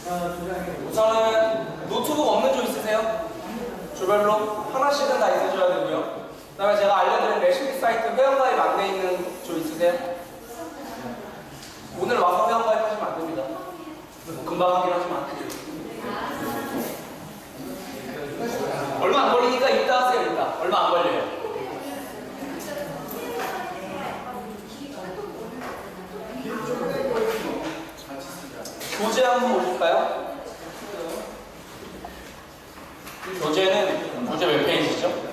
우선은 노트북 없는 조 있으세요? 조별로 하나씩은 다 있으셔야 되고요. 그 다음에 제가 알려드린 레시피 사이트 회원가입 안돼 있는 조 있으세요? 오늘 와서 회원가입 하시면 안 됩니다. 금방 하긴 하지만 얼마 안 걸리니까 이따 하세요. 이따 얼마 안 걸려요. 교재 한번 보실까요? 교재는 교재 몇 페이지죠?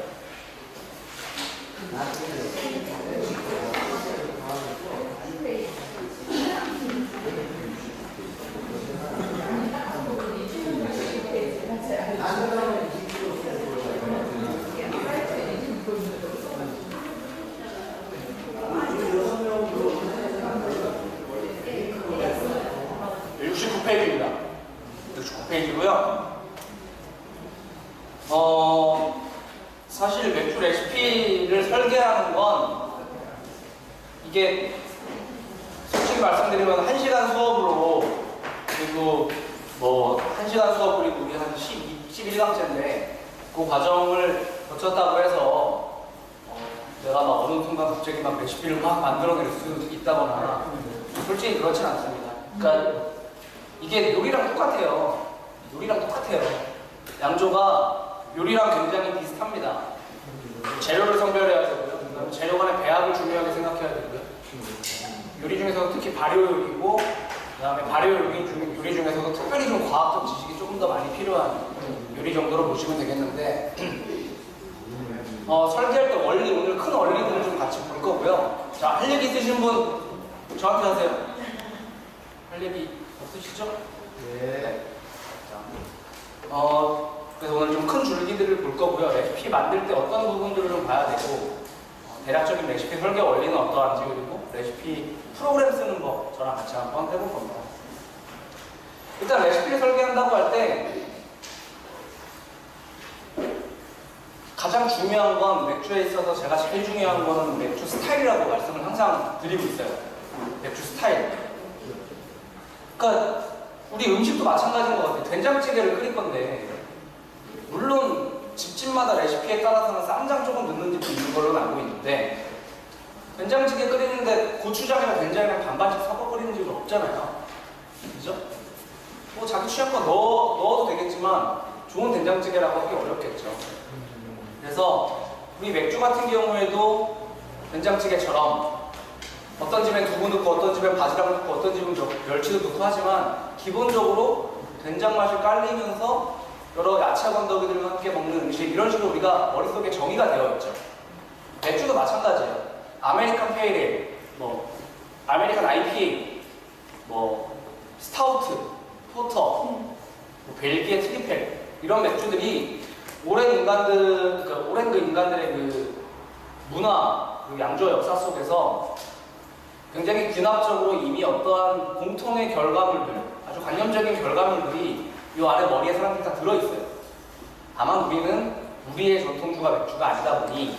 페이지입니다. 69페이지고요. 사실 맥주 레시피를 설계하는 건 이게 솔직히 말씀드리면 1시간 수업으로 그리고 뭐 1시간 수업 그리고 우리 한 11강째인데 그 과정을 거쳤다고 해서 내가 막 어느 순간 갑자기 막 레시피를 막 만들어낼 수 있다거나 솔직히 그렇진 않습니다. 그러니까 이게 요리랑 똑같아요. 요리랑 똑같아요. 양조가 요리랑 굉장히 비슷합니다. 재료를 선별해야 되고요. 재료 간의 배합을 중요하게 생각해야 되고요. 요리 중에서 특히 발효 요리고, 그 다음에 발효 요리 중에서도 특별히 좀 과학적 지식이 조금 더 많이 필요한 요리 정도로 보시면 되겠는데, 설계할 때 원리, 오늘 큰 원리들을 좀 같이 볼 거고요. 자, 할 얘기 있으신 분 저한테 하세요. 할 얘기 없으시죠? 네. 그래서 오늘 좀 큰 줄기들을 볼 거고요. 레시피 만들 때 어떤 부분들을 좀 봐야 되고, 대략적인 레시피 설계 원리는 어떠한지, 그리고 레시피 프로그램 쓰는 법 저랑 같이 한번 해볼 겁니다. 일단 레시피를 설계한다고 할 때 가장 중요한 건 맥주에 있어서 제가 제일 중요한 거는 맥주 스타일이라고 말씀을 항상 드리고 있어요. 맥주 스타일. 그러니까 우리 음식도 마찬가지인 것 같아요. 된장찌개를 끓일 건데 물론 집집마다 레시피에 따라서는 쌈장 조금 넣는 집도 있는 걸로 알고 있는데 된장찌개 끓이는데 고추장이랑 된장이랑 반반씩 섞어 끓이는 집은 없잖아요. 그죠? 뭐 자기 취향껏 넣어도 되겠지만 좋은 된장찌개라고 하기 어렵겠죠. 그래서 우리 맥주 같은 경우에도 된장찌개처럼 어떤 집엔 두부 넣고 어떤 집엔 바지락 넣고 어떤 집은 멸치도 넣고 하지만 기본적으로 된장 맛이 깔리면서 여러 야채 건더기들과 함께 먹는 음식, 이런 식으로 우리가 머릿속에 정의가 되어 있죠. 맥주도 마찬가지예요. 아메리칸 페일에일, 아메리칸 IPA, 스타우트, 포터, 벨기에 트리펠, 이런 맥주들이 오랜 인간들의 그 문화, 그 양조 역사 속에서 굉장히 귀납적으로 이미 어떠한 공통의 결과물들, 아주 관념적인 결과물들이 이 안에 머리에 사람들이 다 들어있어요. 다만 우리는 우리의 전통주가 맥주가 아니다 보니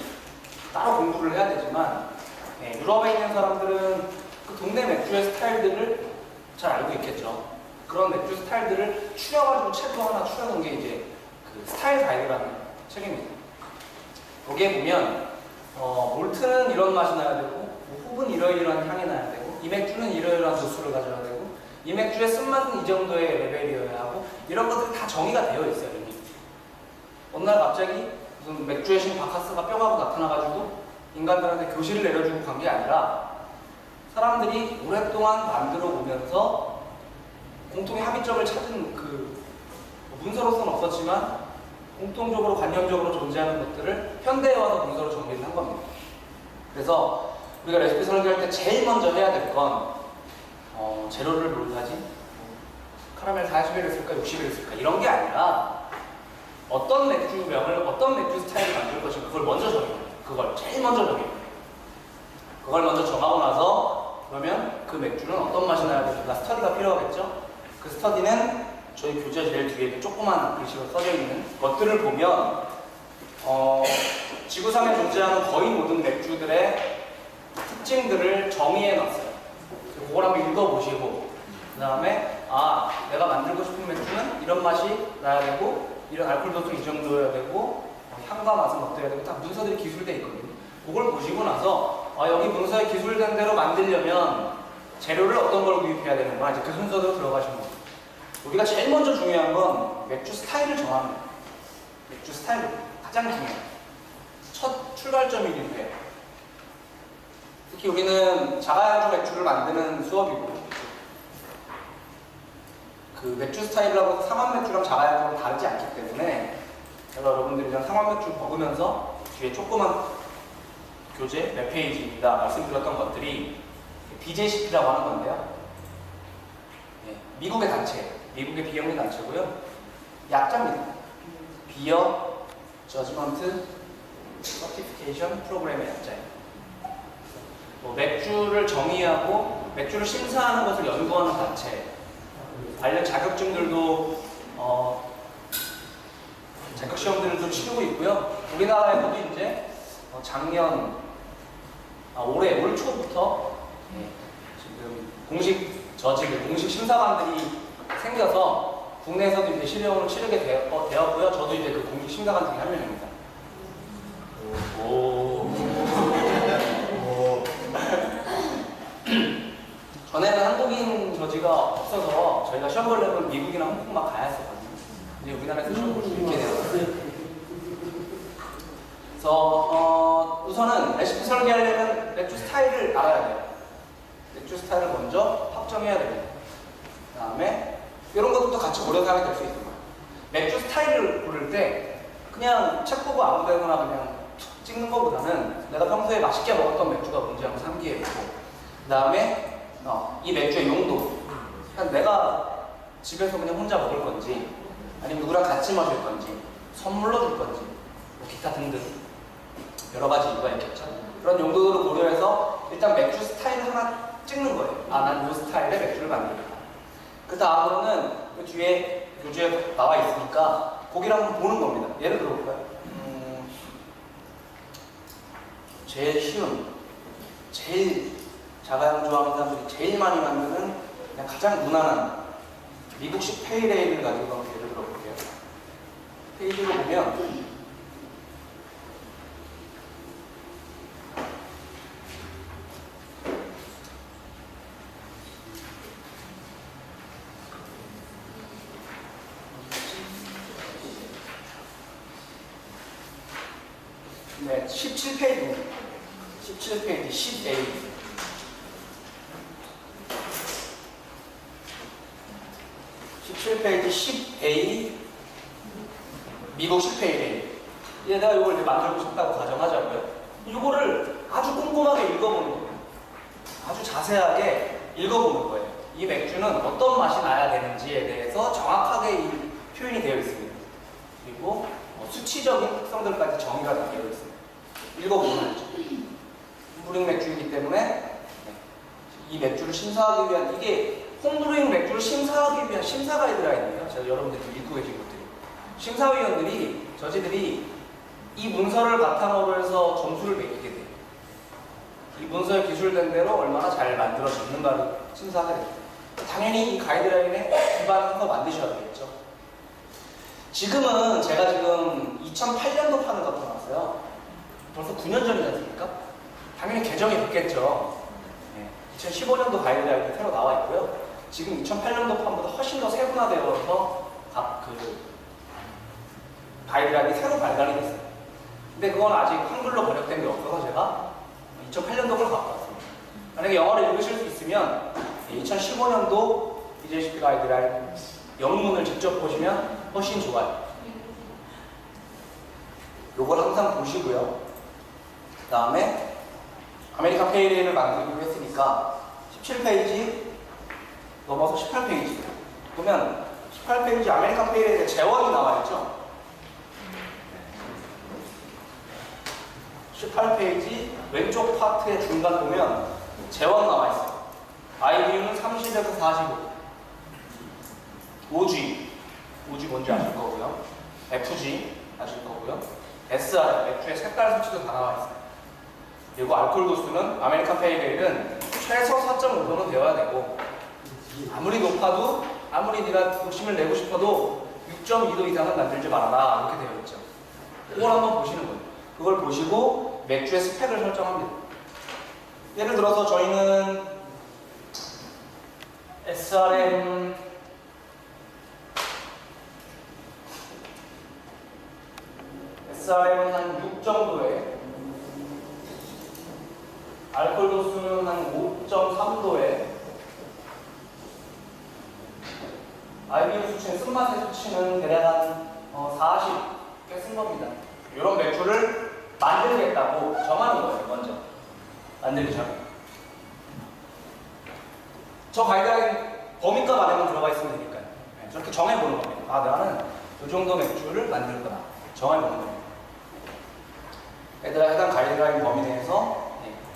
따로 공부를 해야 되지만, 유럽에 있는 사람들은 그 동네 맥주의 스타일들을 잘 알고 있겠죠. 그런 맥주 스타일들을 추려가지고 책도 하나 추려놓은 게 이제 그 스타일 가이드라는 책입니다. 여기에 보면 몰트는 이런 맛이 나야 되고, 홉은 이러이러한 향이 나야 되고, 이 맥주는 이러이러한 도수를 가져야 되고, 이 맥주의 쓴맛은 이 정도의 레벨이어야 하고, 이런 것들이 다 정의가 되어 있어요. 이미. 어느 날 갑자기 무슨 맥주의 신 바카스가 뼈가고 나타나가지고 인간들한테 교시를 내려주고 간 게 아니라 사람들이 오랫동안 만들어 오면서 공통의 합의점을 찾은 그 문서로서는 없었지만 공통적으로 관념적으로 존재하는 것들을 현대에 와서 문서로 정리를 한 겁니다. 그래서 우리가 레시피 설계할 때 제일 먼저 해야 될 건 재료를 뭘 사지? 카라멜 40일을 쓸까 60일을 쓸까 이런 게 아니라 어떤 맥주명을 어떤 맥주 스타일을 만들 것인가 그걸 먼저 정해요. 그걸 제일 먼저 정해요. 그걸 먼저 정하고 나서 그러면 그 맥주는 어떤 맛이 나야 될까 스터디가 필요하겠죠? 그 스터디는 저희 교재 제일 뒤에 조그만 글씨로 써져 있는 것들을 보면 지구상에 존재하는 거의 모든 맥주들의 특징들을 정의해 놨어요. 그걸 한번 읽어보시고 그 다음에 아, 내가 만들고 싶은 맥주는 이런 맛이 나야 되고, 이런 알코올 도수 이 정도여야 되고, 향과 맛은 어때야 되고, 다 문서들이 기술되어 있거든요. 그걸 보시고 나서, 여기 문서에 기술된 대로 만들려면 재료를 어떤 걸 구입해야 되는가, 이제 그 순서대로 들어가시는 거예요. 우리가 제일 먼저 중요한 건 맥주 스타일을 정하는 거예요. 맥주 스타일 가장 중요해요. 첫 출발점이기도 해요. 특히 우리는 자가양조 맥주를 만드는 수업이고, 그 맥주 스타일이라고 해서 상한 맥주랑 자가양조랑 다르지 않기 때문에 제가 여러분들이랑 상한 맥주 먹으면서 뒤에 조그만 교재 몇 페이지입니다 말씀드렸던 것들이 BJCP라고 하는 건데요. 네, 미국의 단체, 미국의 비영리 단체고요. 약자입니다. 비어 저지먼트 서티피케이션 프로그램의 약자예요. 맥주를 정의하고 맥주를 심사하는 것을 연구하는 단체, 관련 자격증들도 자격 시험들도 치르고 있고요. 우리나라에서도 이제 올 초부터 지금 공식 저지들, 공식 심사관들이 생겨서 국내에서도 이제 시험을 치르게 되었고요. 저도 이제 그 공식 심사관 중에 한 명입니다. 전에는 한국인 저지가 없어서 저희가 시험 보려면 미국이나 홍콩 막 가야 했었거든요. 근데 우리나라에서 시험 볼 수 있게 되었어요. 그래서 우선은 레시피 설계하려면 맥주 스타일을 알아야 돼요. 맥주 스타일을 먼저 확정해야 됩니다. 그 다음에 이런 것도 같이 고려서 하게 될 수 있는 거예요. 맥주 스타일을 고를 때 그냥 책 보고 아무 데나 그냥 툭 찍는 것보다는 내가 평소에 맛있게 먹었던 맥주가 뭔지 한번 상기해보고, 그 다음에 이 맥주의 용도, 그냥 내가 집에서 그냥 혼자 먹을 건지 아니면 누구랑 같이 마실 건지 선물로 줄 건지 뭐 기타 등등 여러 가지 이유가 있겠죠. 그런 용도를 고려해서 일단 맥주 스타일을 하나 찍는 거예요. 난 이 스타일의 맥주를 만들겠다. 그 다음으로는 그 뒤에 교재에 나와 있으니까 거기를 한번 보는 겁니다. 예를 들어볼까요? 제일 쉬운, 제일 자가양 좋아하는 사람들이 제일 많이 만드는 그냥 가장 무난한 미국식 페일에일을 가지고 한번 예를 들어볼게요. 페이지로 보면 네, 17페이지 17페이지 10A 17페이지 10A 미국 10페이지 내가 이걸 이제 만들고 싶다고 가정하자고요. 이거를 아주 꼼꼼하게 읽어보는 거예요. 아주 자세하게 읽어보는 거예요. 이 맥주는 어떤 맛이 나야 되는지에 대해서 정확하게 이 표현이 되어 있습니다. 그리고 수치적인 특성들까지 정의가 다 되어 있습니다. 읽어보면 알죠. 홈브루잉 맥주이기 때문에 이 맥주를 심사하기 위한, 이게 홈브루잉 맥주를 심사하기 위한 심사 가이드라인이에요. 제가 여러분들이 읽고 계신 것들이. 심사위원들이, 저지들이 이 문서를 바탕으로 해서 점수를 매기게 돼요. 이 문서에 기술된 대로 얼마나 잘 만들어졌는가를 심사하게 됩니다. 당연히 이 가이드라인에 기반해서 만드셔야 되겠죠. 지금은 제가 지금 2008년도 판을 갖고 나왔어요. 벌써 9년 전이지 않습니까? 당연히 개정이 됐겠죠. 2015년도 가이드라인이 새로 나와 있고요. 지금 2008년도 판보다 훨씬 더 세분화되어서 각 가이드라인이 새로 발간이 됐어요. 근데 그건 아직 한글로 번역된 게 없어서 제가 2008년도 걸 갖고 왔습니다. 만약에 영어를 읽으실 수 있으면 2015년도 BJCP 가이드라인 영문을 직접 보시면 훨씬 좋아요. 요걸 항상 보시고요. 그 다음에 아메리칸 페일에일을 만들기로 했으니까 17페이지 넘어서 18페이지 보면 18페이지 아메리칸 페일에일의 제원이 나와 있죠. 18페이지 왼쪽 파트의 중간 보면 제원 나와 있어요. IBU는 30에서 45. OG 뭔지 아실 거고요. FG 아실 거고요. SR, 맥주의 색깔 수치도 다 나와 있어요. 그리고 알코올 도수는 아메리칸 페일에일은 최소 4.5도는 되어야 되고, 아무리 높아도 아무리 네가 욕심을 내고 싶어도 6.2도 이상은 만들지 말아라 이렇게 되어 있죠. 그걸 한번 보시는 거예요. 그걸 보시고 맥주의 스펙을 설정합니다. 예를 들어서 저희는 SRM은 한 6 정도에, 알코올 도수는 한 5.3도에, IBU 수치는, 쓴맛의 수치는 대략 한 40개 쓴 겁니다. 이런 맥주를 만들겠다고 정하는 거예요. 먼저 만들기 전에 저 가이드라인 범위값 안에만 들어가 있으면 되니까요. 네, 저렇게 정해보는 겁니다. 아, 나는 이 정도 맥주를 만들 거다. 정해보는 겁니다. 얘들아, 해당 가이드라인 범위 내에서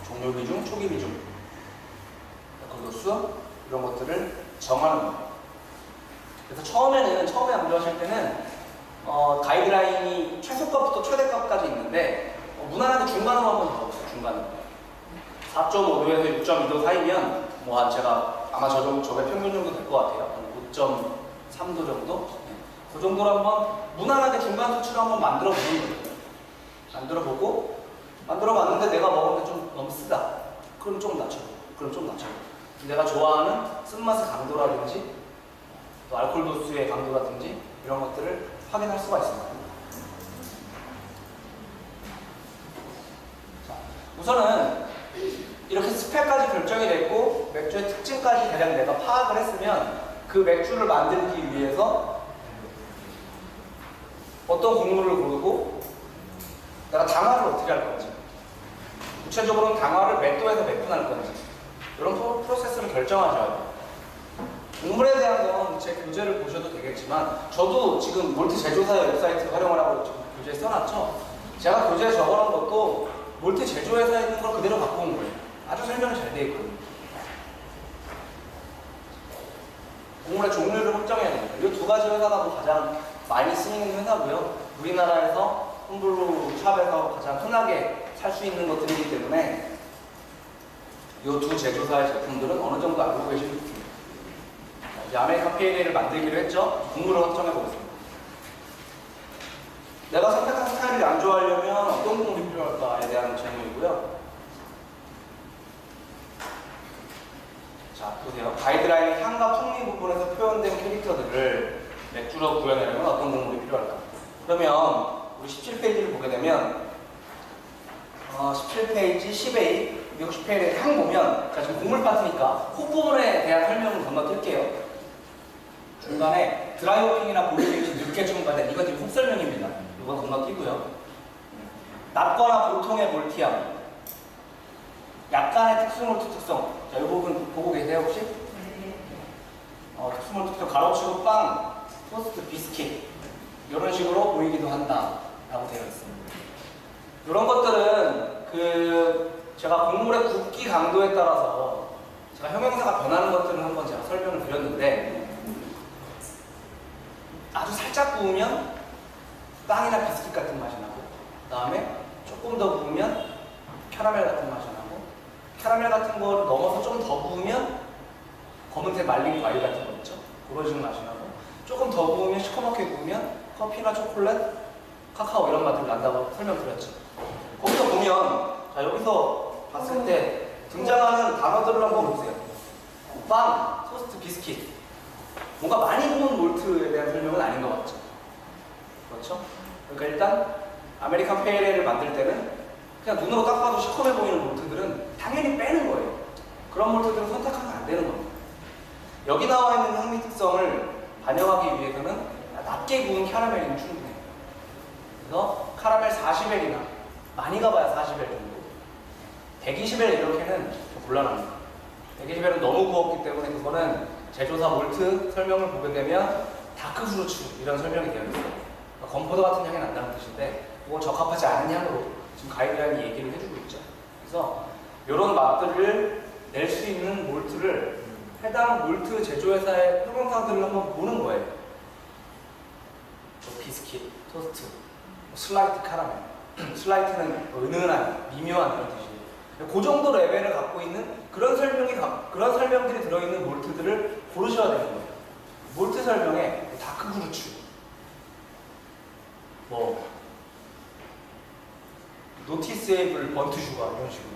종료 비중, 초기 비중, 알코올 도수 이런 것들을 정하는 거예요. 그래서 처음에 양조하실 때는 가이드라인이 최소값부터 최대값까지 있는데 무난하게 중간으로 한번 넣어보세요. 중간으로 4.5도에서 6.2도 사이면 뭐 한 제가 아마 저게 평균 정도 될 것 같아요. 한 5.3도 정도? 네. 그 정도로 한번 무난하게 중간 수치로 한번 만들어 보는 거예요. 만들어 봤는데 내가 먹었는데 좀 너무 쓰다. 그럼 좀 낮춰. 내가 좋아하는 쓴맛의 강도라든지 또 알코올 도수의 강도라든지 이런 것들을 확인할 수가 있습니다. 자, 우선은 이렇게 스펙까지 결정이 됐고 맥주의 특징까지 대략 내가 파악을 했으면 그 맥주를 만들기 위해서 어떤 곡물을 고르고 내가 당화를 어떻게 할 건지, 구체적으로는 당화를 몇 도에서 몇 분 할 건지 이런 프로세스를 결정하셔야 돼요. 곡물에 대한 건 제 교재를 보셔도 되겠지만 저도 지금 몰트 제조사 웹사이트 활용을 하고 지금 교재에 써놨죠. 제가 교재에 적어놓은 것도 몰트 제조회사에 있는 걸 그대로 갖고 온 거예요. 아주 설명이 잘 돼 있거든요. 곡물의 종류를 확정해야 됩니다. 이 두 가지 회사가 가장 많이 쓰이는 회사고요. 우리나라에서 홈블루 샵에서 가장 흔하게 살 수 있는 것들이기 때문에 이 두 제조사의 제품들은 어느 정도 알고 계시면 좋습니다. 이제 아메리칸 페일에일을 만들기로 했죠. 곡물을 확정해 보겠습니다. 내가 선택한 스타일을 양조하려면 어떤 곡물이 필요할까에 대한 질문이고요. 자, 보세요. 가이드라인의 향과 풍미 부분에서 표현된 캐릭터들을 맥주로 구현하려면 어떤 곡물이 필요할까? 그러면 우리 17페이지를 보게 되면 17페이지 10A 미국 10페이지의 향 보면, 자, 지금 곡물 파트니까 코 부분에 대한 설명을 건너뛸게요. 중간에 드라이호핑이나 볼링이 늦게 첨가된, 이건 지금 속 설명입니다. 이건 건너뛰고요. 낮거나 보통의 몰티함, 약간의 특수몰트 특성. 자, 이 부분 보고 계세요 혹시? 특수몰트 특성 가로치고 빵, 토스트, 비스킷 이런 식으로 보이기도 한다 라고 되어 있습니다. 이런 것들은 제가 곡물의 굽기 강도에 따라서 제가 형용사가 변하는 것들은 한번 제가 설명을 드렸는데, 아주 살짝 구우면 빵이나 비스킷 같은 맛이 나고, 그 다음에 조금 더 구우면 캐러멜 같은 맛이 나고, 캐러멜 같은 걸 넘어서 좀 더 구우면 검은색 말린 과일 같은 거 있죠? 그런 식으로 맛이 나고, 조금 더 구우면 시커멓게 구우면 커피나 초콜릿, 카카오 이런 맛들이 난다고 설명드렸죠. 거기서 보면, 자, 여기서 봤을 때 등장하는 단어들을 한번 보세요. 빵, 토스트, 비스킷. 뭔가 많이 구운 몰트에 대한 설명은 아닌 것 같죠? 그렇죠? 그러니까 일단 아메리칸 페일에일을 만들 때는 그냥 눈으로 딱 봐도 시커매 보이는 몰트들은 당연히 빼는 거예요. 그런 몰트들은 선택하면 안 되는 겁니다. 여기 나와 있는 향미 특성을 반영하기 위해서는 낮게 구운 캐러멜이면 충분해요. 그래서 카라멜 40L이나 많이 가봐야 40L 정도, 120L 이렇게는 좀 곤란합니다. 120L은 너무 구웠기 때문에 그거는 제조사 몰트 설명을 보게 되면 다크프루츠 이런 설명이 되어 있어요. 그러니까 건포도 같은 향이 난다는 뜻인데 그건 적합하지 않은 향으로 지금 가이드라인이 얘기를 해주고 있죠. 그래서 이런 맛들을 낼 수 있는 몰트를 해당 몰트 제조회사의 형용사들을 한번 보는 거예요. 비스킷, 토스트, 슬라이트 카라멜. 슬라이트는 은은한, 미묘한 그런 뜻이에요. 그 정도 레벨을 갖고 있는 그런 설명들이 들어있는 몰트들을 고르셔야 되는 거예요. 몰트 설명에 다크 후르츠, 뭐 노티스에이블 번트 슈가 이런 식으로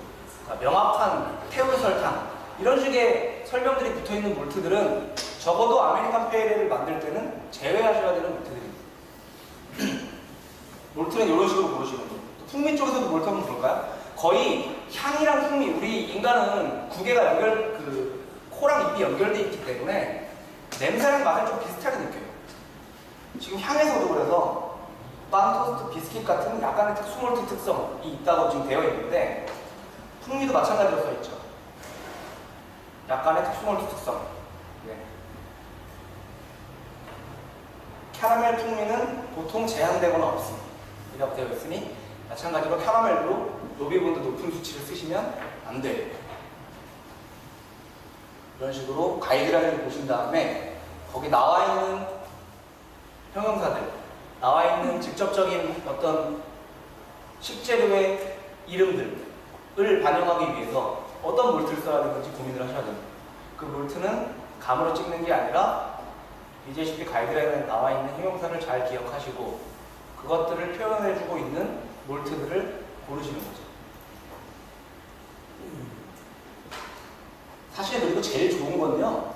그러니까 명확한 태울 설탕 이런 식의 설명들이 붙어 있는 몰트들은 적어도 아메리칸 페일에일을 만들 때는 제외하셔야 되는 몰트들입니다. 몰트는 이런 식으로 고르시면 돼요. 풍미 쪽에서도 몰트 한번 볼까요? 거의 향이랑 풍미, 우리 인간은 구개가 코랑 입이 연결되어 있기 때문에 냄새랑 맛을 좀 비슷하게 느껴요. 지금 향에서도 그래서 빵, 토스트, 비스킷 같은 약간의 특수 몰트 특성이 있다고 지금 되어 있는데 풍미도 마찬가지로 써 있죠. 약간의 특수 몰트 특성. 네. 캐러멜 풍미는 보통 제한되거나 없습니다. 이라고 되어 있으니 마찬가지로 캐러멜도 로비본드 높은 수치를 쓰시면 안 돼요. 이런 식으로 가이드라인을 보신 다음에 거기 나와 있는 형용사들, 나와 있는 직접적인 어떤 식재료의 이름들을 반영하기 위해서 어떤 몰트를 써야 되는지 고민을 하셔야 됩니다. 그 몰트는 감으로 찍는 게 아니라 BJCP 가이드라인에 나와 있는 형용사를 잘 기억하시고 그것들을 표현해주고 있는 몰트들을 고르시는 거죠. 사실 그리고 제일 좋은 건요,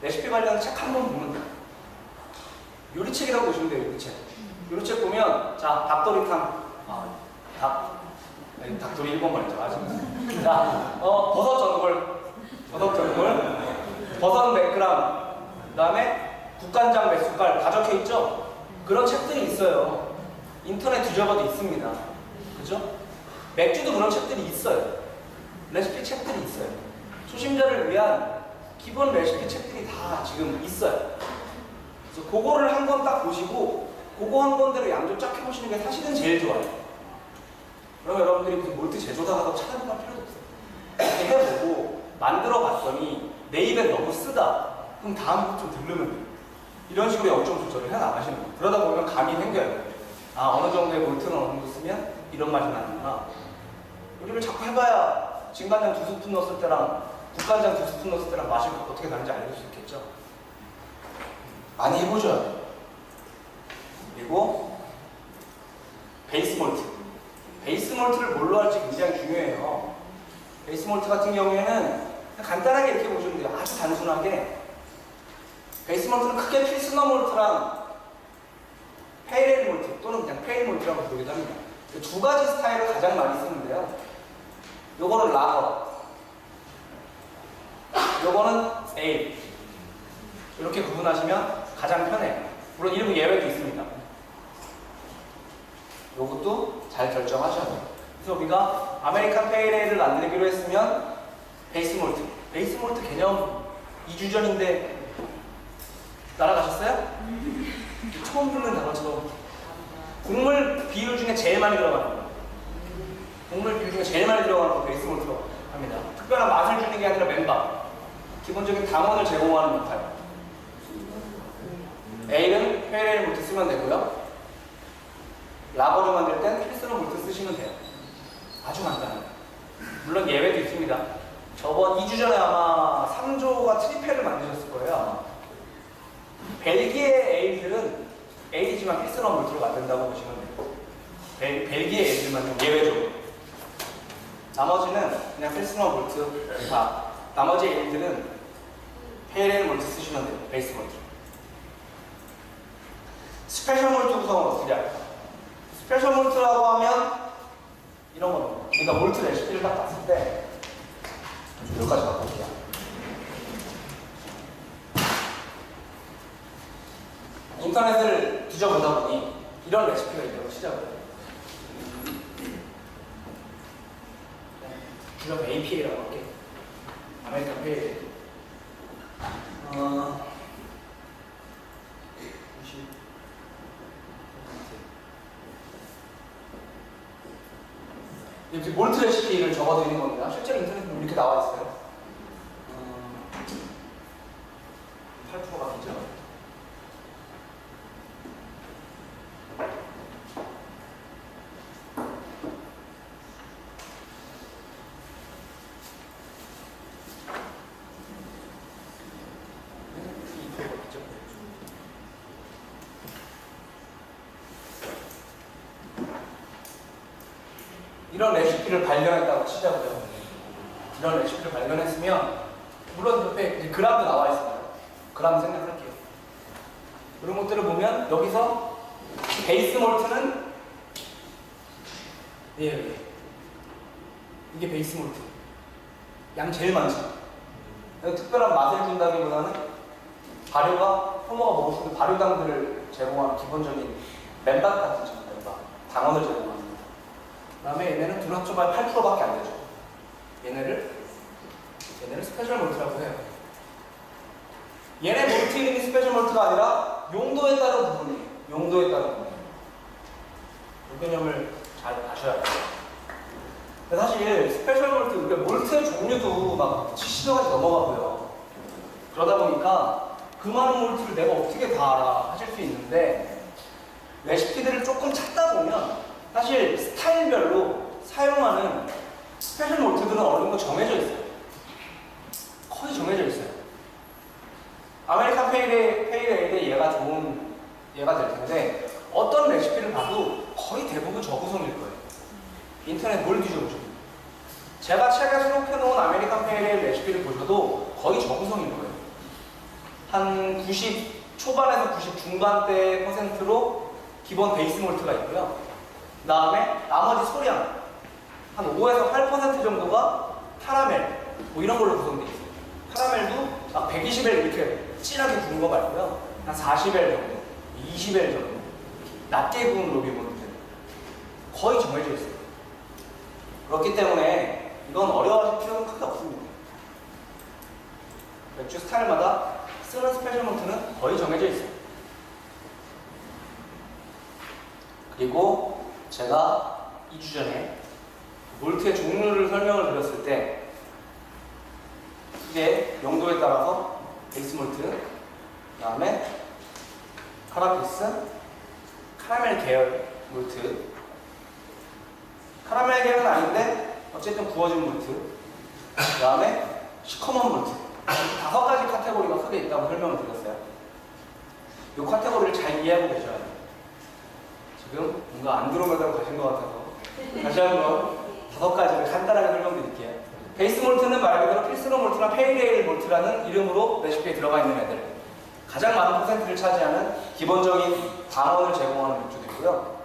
레시피 관련 책 한 번 보면 돼요. 요리책이라고 보시면 돼요. 요리책. 요리책 보면 자 닭도리탕, 닭도리 일본말이죠. 아시죠? 자 버섯 전골, 버섯 몇 그램, 그 다음에 국간장 몇 숟갈 다 적혀 있죠. 그런 책들이 있어요. 인터넷 뒤져봐도 있습니다. 그죠? 맥주도 그런 책들이 있어요. 레시피 책들이 있어요. 초심자를 위한 기본 레시피 책들이 다 지금 있어요. 그래서 그거를 한 번 딱 보시고 그거 한 번대로 양조 쫙 해보시는 게 사실은 제일 좋아요. 그럼 여러분들이 무슨 몰트 제조사라고 찾아볼 필요도 없어요. 이렇게 해보고 만들어 봤더니 내 입에 너무 쓰다. 그럼 다음부터 좀 들르면 돼요. 이런 식으로 영점 조절을 해 나가시는 거예요. 그러다 보면 감이 생겨요. 아, 어느 정도의 몰트는 어느 정도 쓰면 이런 맛이 나는구나. 요리를 자꾸 해봐야 진간장 2스푼 넣었을 때랑 국간장 2스푼 넣었을 때랑 맛이 어떻게 다른지 알려줄 수 있겠죠? 많이 해보셔야 돼요. 그리고 베이스 몰트. 베이스 몰트를 뭘로 할지 굉장히 중요해요. 베이스 몰트 같은 경우에는 간단하게 이렇게 보시면 돼요. 아주 단순하게 베이스 몰트는 크게 필스너 몰트랑 페일에일 몰트 또는 그냥 페일 몰트라고 부르기도 합니다. 두 가지 스타일을 가장 많이 쓰는데요. 요거는 라거, 요거는 에일. 이렇게 구분하시면 가장 편해요. 물론 일부 예외도 있습니다. 요것도 잘 결정하셔야 돼요. 그래서 우리가 아메리칸 페일에일을 만들기로 했으면 베이스 몰트 개념 2주 전인데 날아가셨어요? 처음 듣는 단어처럼 곡물 비율 중에 제일 많이 들어가는 거예요. 곡물 비율 중에 제일 많이 들어가는 거 베이스 몰트로 합니다. 특별한 맛을 주는 게 아니라 맨밥, 기본적인 당원을 제공하는 역할. A는 페일에일 몰트 쓰면 되고요. 라거를 만들 땐 필스너 몰트 쓰시면 돼요. 아주 간단해요. 물론 예외도 있습니다. 저번 2주 전에 아마 3조가 트리페를 만드셨을 거예요. 아마. 벨기에 에일들은 에일이지만 필스너 몰트로 만든다고 보시면 돼요. 벨기에 에일들만 예외적으로. 나머지는 그냥 필스너 몰트 다. 나머지 에일들은 페일에일 몰트 쓰시면 돼요. 베이스 몰트. 스페셜 몰트 구성은 어떻게 할까요? 스페셜 몰트라고 하면 이런 겁니다. 그러니까 몰트 레시피를 딱 봤을 때 여기까지 갖고 올게요. 인터넷을 뒤져보다 보니 이런 레시피가 있다고 시작을 해요. 줄여서 APA라고 할게요. 아메리칸 페일. 이렇게 몰트 레시피를 적어드리는 겁니다. 실제로 인터넷에 이렇게 나와 있어요. 8%가 되죠? 이런 레시피를 발견했다고 치자고요. 이런 레시피를 발견했으면 물론 옆에 이제 그람도 나와 있습니다. 그람 생각할게요. 이런 것들을 보면 여기서 베이스 몰트는 예, 이게 베이스 몰트. 양 제일 많죠. 특별한 맛을 준다기보다는 발효가 효모가 먹을 수 있는 발효당들을 제공하는 기본적인 맨밥 같은 점, 맨밥 당원을 제공합니다. 그 다음에 얘네는 dun합초발 8%밖에 안 되죠. 얘네를 스페셜 몰트라고 해요. 얘네 몰트 이름이 스페셜 몰트가 아니라 용도에 따른 부분이에요. 용도에 따른 부분. 이 개념을 잘 아셔야 돼요. 사실 스페셜 몰트, 몰트의 종류도 막 70여가지 넘어가고요. 그러다 보니까 그 많은 몰트를 내가 어떻게 다 알아 하실 수 있는데 레시피들을 조금 찾다 보면 사실 스타일별로 사용하는 스페셜 몰트들은 어느 정도 정해져 있어요. 거의 정해져 있어요. 아메리칸 페일에일의 얘가 될 텐데 어떤 레시피를 봐도 거의 대부분 저구성일 거예요. 인터넷 뭘 뒤져보죠. 제가 책에 수록해놓은 아메리칸 페일에일 레시피를 보셔도 거의 저구성일 거예요. 한 90 초반에서 90 중반대 퍼센트로 기본 베이스 몰트가 있고요. 그 다음에 나머지 소량 한 5에서 8% 정도가 카라멜 뭐 이런 걸로 구성되어 있어요. 카라멜도 막 120엘 이렇게 진하게 구운 거 말고요. 한 40엘 정도, 20엘 정도 낮게 구운 로비 몰트 거의 정해져 있어요. 그렇기 때문에 이건 어려워질 필요는 크게 없습니다. 맥주 스타일마다 쓰는 스페셜 몰트는 거의 정해져 있어요. 그리고 제가 2주 전에 몰트의 종류를 설명을 드렸을 때 이게 용도에 따라서 베이스 몰트, 그 다음에 카라피스, 카라멜 계열 몰트, 카라멜 계열은 아닌데 어쨌든 구워진 몰트, 그 다음에 시커먼 몰트 5가지 카테고리가 크게 있다고 설명을 드렸어요. 이 카테고리를 잘 이해하고 계셔야 돼요. 지금 뭔가 안드로메다로 가신 것 같아서 다시 한번 5가지를 간단하게 설명드릴게요. 베이스 몰트는 말 그대로 필스로 몰트나 페일에일 몰트라는 이름으로 레시피에 들어가 있는 애들. 가장 많은 퍼센트를 차지하는 기본적인 당원을 제공하는 맥주들이고요.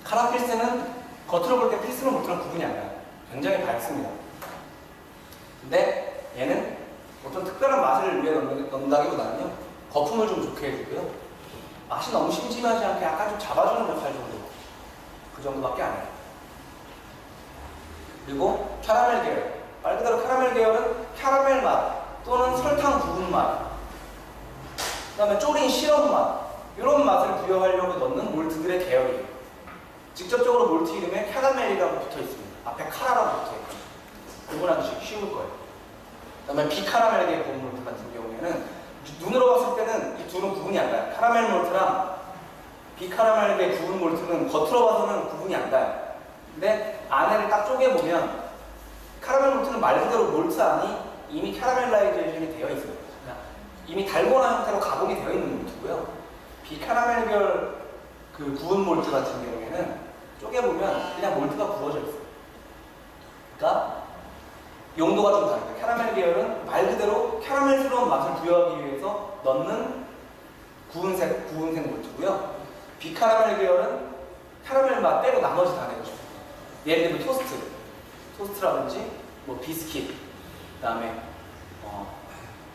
카라필스는 겉으로 볼 때 필스로 몰트랑 구분이 안 가요. 굉장히 밝습니다. 근데 얘는 어떤 특별한 맛을 위해 넣는다기보다는요, 거품을 좀 좋게 해주고요. 맛이 너무 심심하지 않게 약간 좀 잡아주는 역할 정도. 그 정도밖에 안 해요. 그리고 캐러멜 계열. 말 그대로 캐러멜 계열은 캐러멜 맛 또는 설탕 부분 맛, 그 다음에 졸인 시럽 맛, 이런 맛을 부여하려고 넣는 몰트들의 계열이에요. 직접적으로 몰트 이름에 캐러멜이라고 붙어 있습니다. 앞에 카라라고 붙어 있고 구분하기 쉬울 거예요. 그 다음에 비카라멜 계열 고운 몰트 같은 경우에는 눈으로 봤을 때는 이 둘은 구분이 안 가요. 카라멜 몰트랑 비카라멜 계열 구운 몰트는 겉으로 봐서는 구분이 안 가요. 근데 안에를 딱 쪼개보면 카라멜 몰트는 말 그대로 몰트 안이 이미 캐러멜라이제이션이 되어 있어요. 이미 달고나 형태로 가공이 되어 있는 몰트고요. 비카라멜 계열 그 구운 몰트 같은 경우에는 쪼개보면 그냥 몰트가 구워져 있어요. 그러니까 용도가 좀 다르죠. 캐러멜 계열은 말 그대로 캐러멜스러운 맛을 부여하기 위해서 넣는 구운색 몰트고요. 비카라멜 계열은 캐러멜 맛 빼고 나머지 다 내고 싶어요. 예를 들면 토스트라든지 뭐 비스킷, 그 다음에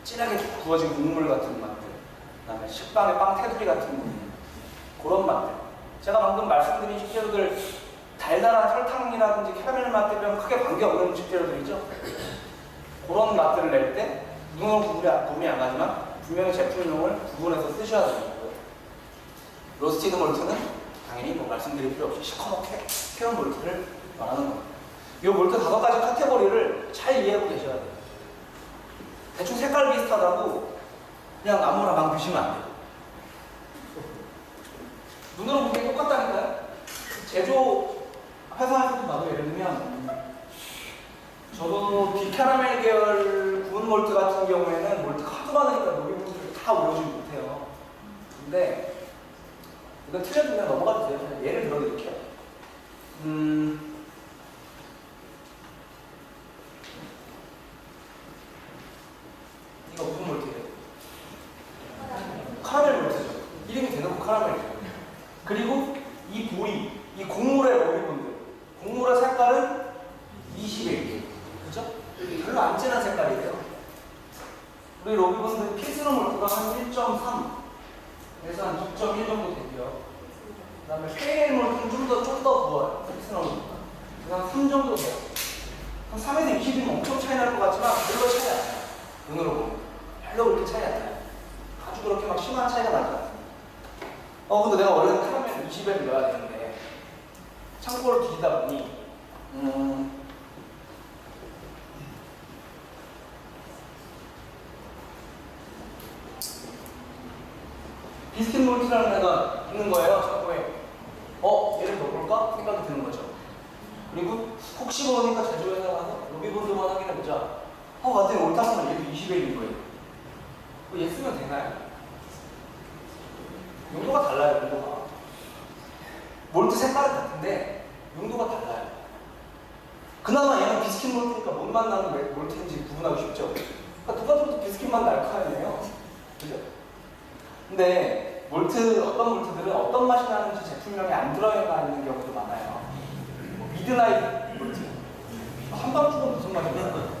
진하게 구워진 국물 같은 맛들, 그 다음에 식빵의 빵 테두리 같은 그런 맛들. 제가 방금 말씀드린 식재료들 달달한 설탕이라든지 캐러멜 맛들이랑 크게 관계없는 식재료들이죠. 그런 맛들을 낼 때 눈으로 구분이 안 가지만 분명히 제품명을 구분해서 쓰셔야 되고요. 로스티드 몰트는 당연히 뭐 말씀드릴 필요 없이 시커멓게 태운 몰트를 말하는 겁니다. 이 몰트 5가지 카테고리를 잘 이해하고 계셔야 돼요. 대충 색깔 비슷하다고 그냥 아무나 막 드시면 안 돼요. 눈으로 보기엔 똑같다니까요. 제조 회사에서도 봐도 예를 들면 저도 비카라멜 계열 구운 몰트 같은 경우에는 몰트가 하도 많으니까 녹이분들을 다 외우지 못해요. 근데 이거 틀려도 그냥 넘어가 주세요. 예를 들어드릴게요. 카라멜 몰트죠. 이름이 대놓고 카라멜이죠. 그리고 이 보리, 이 곡물의 러비본드, 곡물의 색깔은 21. 그죠? 별로 안 진한 색깔이에요. 우리 러비본드 피스너 몰트가 한 1.3에서 한 2.1 정도 되고요. 그 다음에 페일 몰트는 좀 더 부어요. 피스너 몰트가. 그냥 3 정도 돼요. 한 3에서 20이면 엄청 차이 날 것 같지만 별로 차이 안 나요. 눈으로 보면. 별로 그렇게 차이 안 나요. 아주 그렇게 막 심한 차이가 나지 않아요. 근데 내가 원래는 카라멜 20에 넣어야 되는데 창고를 뒤지다 보니 비스킷 몰트라는 애가 있는 거예요, 창고에. 얘를 넣어볼까? 생각이 드는 거죠. 그리고 혹시 모르니까 제조회사 가서 러비본드만 확인해보자. 완전히 옳다면 얘도 20일인 거예요. 얘 쓰면 되나요? 용도가 달라요, 용도가. 몰트 색깔은 같은데 용도가 달라요. 그나마 얘는 비스킷 몰트니까 뭔만 나는 몰트인지 구분하기 쉽죠. 그러니까 누가 들어도 비스킷만 날 거 아니에요. 그죠? 근데 어떤 몰트들은 어떤 맛이 나는지 제품명에 안 들어가 있는 경우도 많아요. 미드나잇 몰트. 한밤중은 무슨 맛인가요?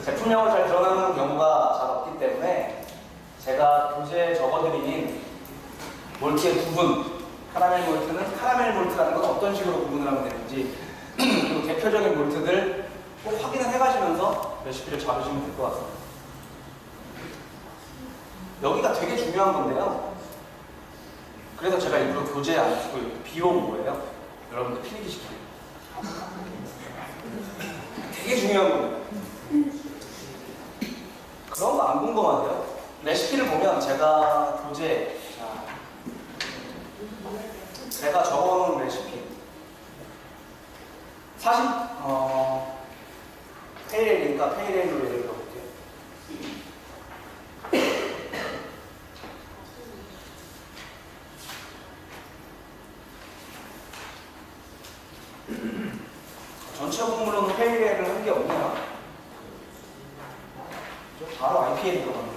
제품명을 잘 드러나는 경우가 잘 없기 때문에 제가 교재에 적어드린 몰트의 구분, 카라멜 몰트는 카라멜 몰트라는 건 어떤 식으로 구분을 하면 되는지 그리고 대표적인 몰트들 꼭 확인을 해가시면서 레시피를 잡으시면 될 것 같습니다. 여기가 되게 중요한 건데요. 그래서 제가 일부러 교재에 안 쓰고 비워온 거예요. 여러분들 필기시키고. 되게 중요한 겁니다. 그런 거 안 궁금하세요? 레시피를 보면 제가 교재, 제가 적어놓은 레시피. 사실, 페이레일이니까 페이레일로 예를 들어볼게요. 전체 곡물은 페이레일을 한 게 없네요. 바로 IPA 들어갔네.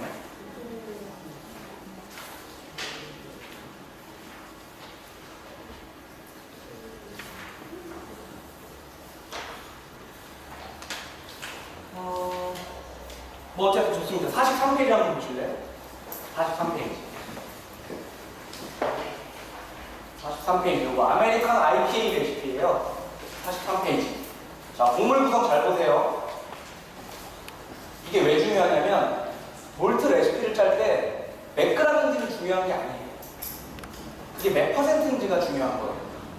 어쨌든 좋습니다. 43페이지 한번 보실래요? 43페이지. 43페이지. 이거 아메리칸 IPA 레시피예요. 43페이지. 자, 곡물 구성 잘 보세요. 이게 왜 중요하냐면 몰트 레시피를 짤 때 몇 그램인지가 중요한 게 아니에요. 그게 몇 퍼센트인지가 중요한 거예요.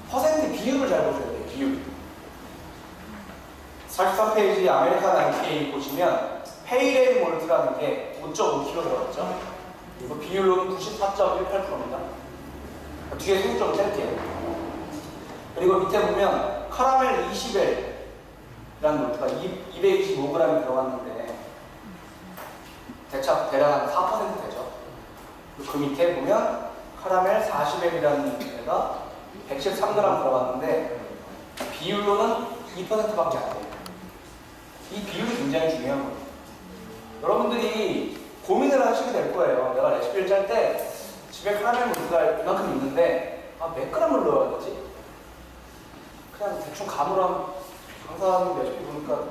퍼센트 비율을 잘 보셔야 돼요. 비율. 43페이지 아메리칸 IPA 보시면 페이레일 몰트라는 게 5.5kg 들어갔죠. 그리고 비율로는 94.18%입니다. 뒤에 수좀 짤게요. 그리고 밑에 보면 카라멜 20L이라는 몰트가 225g 들어갔는데 대략 한 4% 되죠. 그 밑에 보면 카라멜 40L이라는 애가 113g 들어갔는데 비율로는 2%밖에 안 돼요. 이 비율이 굉장히 중요한 거예요. 여러분들이 고민을 하시게 될 거예요. 내가 레시피를 짤 때 집에 카라멜 몰트가 이만큼 있는데 몇 그램을 넣어야 되지? 그냥 대충 감으로 강사님 레시피 보니까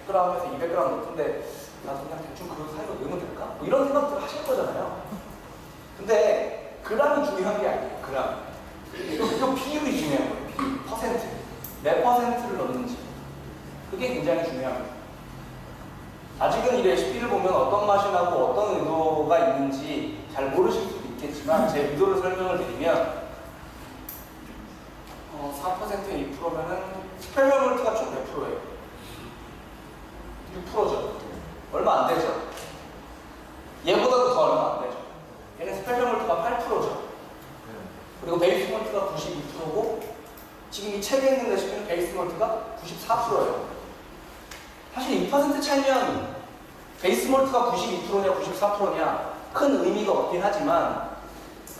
100g에서 200g 넣던데 나도 그냥 대충 그 사이로 넣으면 될까? 뭐 이런 생각들 하실 거잖아요. 근데 그램이 중요한 게 아니에요. 그램. 이 비율이 중요한 거예요. 비율, 퍼센트. 몇 퍼센트를 넣는지. 그게 굉장히 중요합니다. 아직은 이 레시피를 보면 어떤 맛이 나고 어떤 의도가 있는지 잘 모르실 수도 있겠지만 제 의도를 설명을 드리면 4%에 2%면은 스펠셜 몰트가 총 몇 프로예요? 6%죠. 얼마 안 되죠. 얘보다도 더 얼마 안 되죠. 얘는 스펠셜 몰트가 8%죠. 그리고 베이스 몰트가 92%고 지금 이 책에 있는 레시피는 베이스 몰트가 94%예요. 사실 2% 차이면 베이스 몰트가 92%냐 94%냐 큰 의미가 없긴 하지만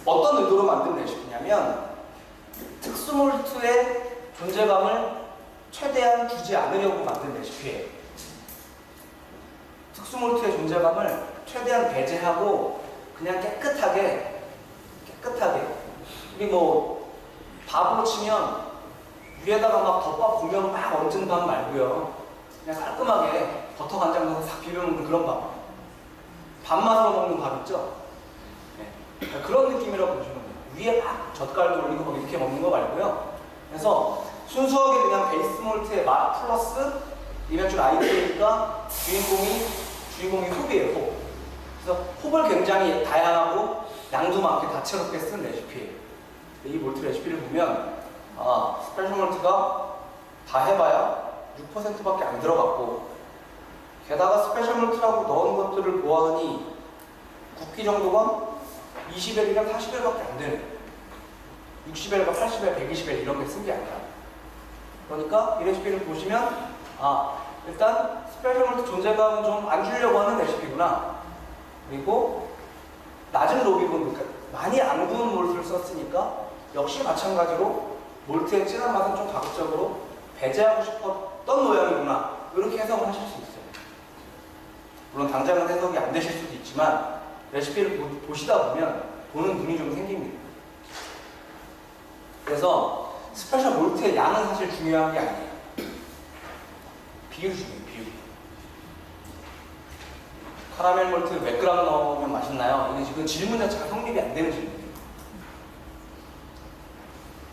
어떤 의도로 만든 레시피냐면 특수 몰트의 존재감을 최대한 주지 않으려고 만든 레시피예요. 특수 몰트의 존재감을 최대한 배제하고 그냥 깨끗하게 우리 뭐 밥으로 치면 위에다가 막 덮밥 보면 막 얹은 밥 말고요. 그냥 깔끔하게 버터 간장 넣어서 싹 비벼 먹는 그런 밥 맛으로 먹는 밥 있죠? 네. 그런 느낌이라고 보시면 돼요. 위에 막 젓갈도 올리고 막 이렇게 먹는 거 말고요. 그래서 순수하게 그냥 베이스 몰트의 맛 플러스 이면 줄 IPA니까 주인공이 홉이에요. 홉. 그래서 홉을 굉장히 다양하고 양도 많게 다채롭게 쓴 레시피예요. 이 몰트 레시피를 보면 스페셜 몰트가 다 해봐야 6%밖에 안 들어갔고, 게다가 스페셜 몰트라고 넣은 것들을 보아하니 굵기 정도가 20L이랑 40L밖에 안 되네. 60L과 80L, 120L 이런 게 쓴 게 아니라. 그러니까 이 레시피를 보시면 일단 스페셜 몰트 존재감은 좀 안 주려고 하는 레시피구나. 그리고 낮은 로비분, 그러니까 많이 안 구운 몰트를 썼으니까 역시 마찬가지로 몰트의 진한 맛은 좀 가급적으로 배제하고 싶었던 모양이구나. 이렇게 해석을 하실 수 있어요. 물론 당장은 해석이 안 되실 수도 있지만 레시피를 보시다 보면 보는 눈이 좀 생깁니다. 그래서 스페셜 몰트의 양은 사실 중요한 게 아니에요. 비율이 중요해요. 비율. 카라멜 몰트 몇 그램 넣으면 맛있나요? 이게 지금 질문 자체가 성립이 안 되는 질문이에요.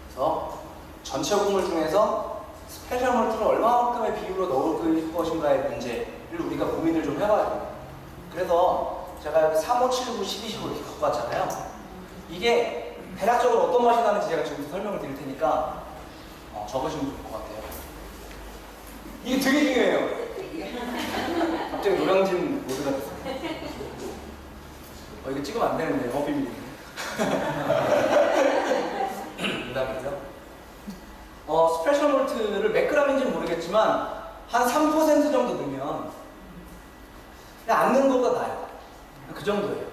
그래서 전체 곡물 중에서 스페셜 몰트를 얼마만큼의 비율로 넣을 것인가의 문제를 우리가 고민을 좀 해봐야 돼요. 그래서 제가 여기 3, 5, 7, 9, 12, 15 이렇게 갖고 왔잖아요. 이게 대략적으로 어떤 맛이 나는지 제가 지금 설명을 드릴 테니까 적으시면 좋을 것 같아요. 이게 되게 중요해요. 갑자기 노량진 모드가 됐어요. 이거 찍으면 안 되는데, 비밀이네. 농담이고요. 스페셜 몰트를 몇 그램인지는 모르겠지만 한 3% 정도 넣으면 그냥 안 넣은 것보다 나아요. 그 정도예요.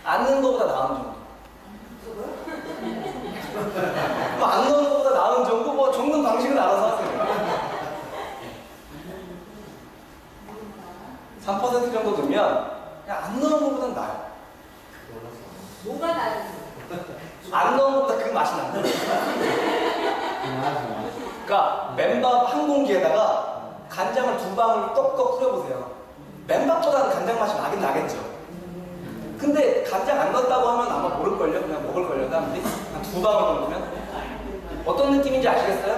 안 넣은 것보다 나은 정도. 안 넣은 것보다 나은 정도, 뭐 적는 방식은 알아서 하세요. 3% 정도 넣으면 그냥 안 넣은 것보다 나아요. 뭐가 나은지. 안 넣은 것보다 그 맛이 난다. 그러니까 맨밥 한 공기에다가 간장을 2방울 떡떡 뿌려보세요. 맨밥보다는 간장 맛이 나긴 나겠죠. 근데 간장 안 넣었다고 하면 아마 모를걸요? 그냥 먹을걸요, 사람들이? 한 2방울 정도면? 어떤 느낌인지 아시겠어요?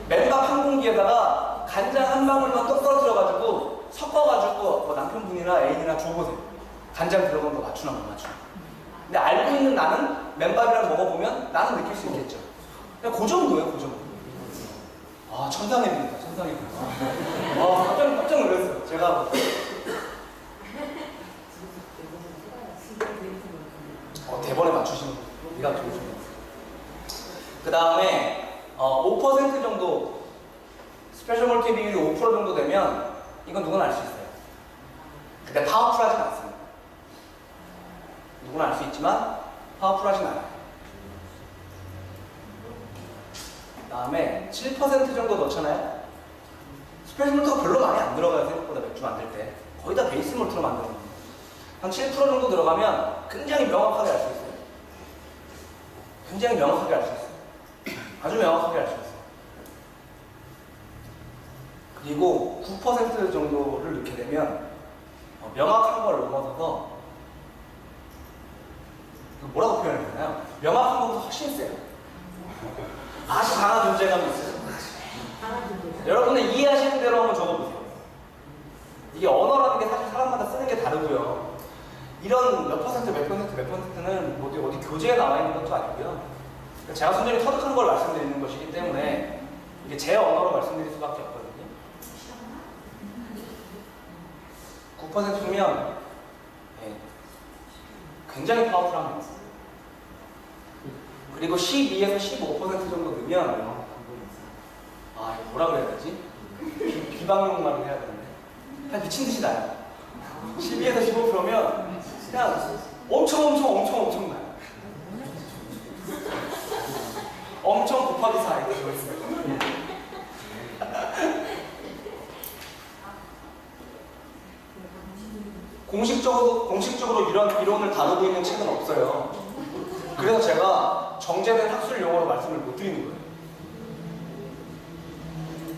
맨밥 한 공기에다가 간장 한 방울만 떡 떨어뜨려가지고 섞어가지고 남편분이나 애인이나 줘보세요. 간장 들어간 거 맞추나 못 맞추나. 근데 알고 있는 나는 맨밥이랑 먹어보면 나는 느낄 수 있겠죠. 그냥 그 정도예요, 그 정도. 천상입니다, 천상입니다. 깜짝 놀랐어요. 제가 대본에 맞추시는 이가 좋으시네요. 그 다음에 5% 정도 스페셜 몰트 비율이 5% 정도 되면 이건 누구나 알 수 있어요. 근데 파워풀하진 않습니다. 누구나 알 수 있지만 파워풀하진 않아요. 그 다음에 7% 정도 넣잖아요. 스페셜 몰트가 별로 많이 안 들어가요. 생각보다 맥주 만들 때 거의 다 베이스 몰트로 만드는 겁니다. 한 7% 정도 들어가면 굉장히 명확하게 알 수 있어요. 굉장히 명확하게 알 수 있어요. 아주 명확하게 알 수 있어요. 그리고 9% 정도를 넣게 되면 명확한 걸 넘어서서 뭐라고 표현해야 되나요? 명확한 것보다 훨씬 세요. 아주 강한 존재감이 있어요. 여러분은 이해하시는 대로 한번 적어보세요. 이게 언어라는 게 사실 사람마다 쓰는 게 다르고요. 이런 몇 퍼센트, 몇 퍼센트는 어디 교재에 나와 있는 것도 아니고요. 제가 순전히 터득한 걸 말씀드리는 것이기 때문에 이게 제 언어로 말씀드릴 수밖에 없거든요. 9%면 굉장히 파워풀한 거. 그리고 12에서 15% 정도 넣으면 이거 뭐라 그래야 되지? 비방용말을 해야 되는데 그냥 미친듯이 나요. 12에서 15%면 그냥 엄청 나요. 엄청 곱하기 4 이렇게 들어있어요. 공식적으로 공식적으로 이런 이론을 다루고 있는 책은 없어요. 그래서 제가 정제된 학술 용어로 말씀을 못 드리는 거예요.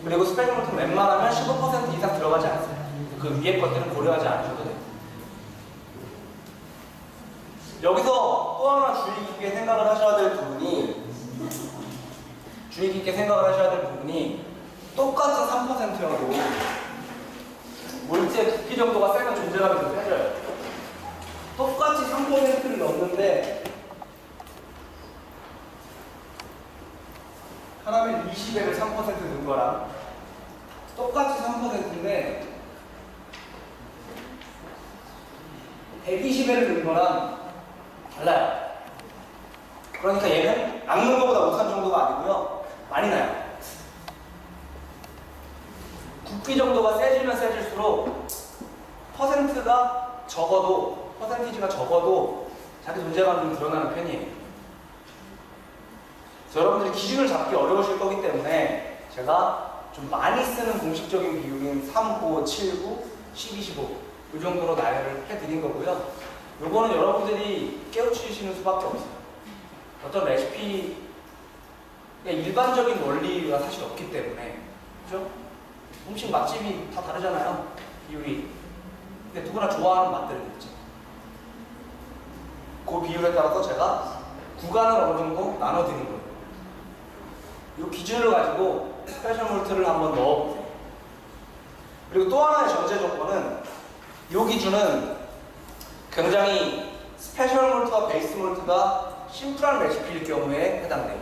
그리고 스페셜 몰트는 웬만하면 15% 이상 들어가지 않습니다. 그 위에 것들은 고려하지 않으셔도 돼요. 여기서 또 하나 주의 깊게 생각을 하셔야 될 부분이 똑같은 3%여도 몰트의 굵기 정도가 세면 존재감이 더 세져요. 똑같이 3%를 넣는데 카라멜 20L을 3% 넣은 거랑 똑같이 3%인데 120L을 넣은 거랑 달라요. 그러니까 얘는 앙는 것보다 못한 정도가 아니고요. 많이 나요. 굵기 정도가 세지면 세질수록 퍼센티지가 적어도 자기 존재감이 좀 드러나는 편이에요. 그래서 여러분들이 기준을 잡기 어려우실 거기 때문에 제가 좀 많이 쓰는 공식적인 비율인 3, 5, 7, 9, 12, 15 이 정도로 나열을 해드린 거고요. 요거는 여러분들이 깨우치시는 수밖에 없어요. 어떤 레시피의 일반적인 원리가 사실 없기 때문에, 그죠? 음식 맛집이 다 다르잖아요, 비율이. 근데 누구나 좋아하는 맛들이 있죠. 그 비율에 따라서 제가 구간을 어느 정도 나눠드린 거예요. 이 기준을 가지고 스페셜 몰트를 한번 넣어보세요. 그리고 또 하나의 전제 조건은 이 기준은 굉장히 스페셜 몰트와 베이스 몰트가 심플한 레시피일 경우에 해당돼요.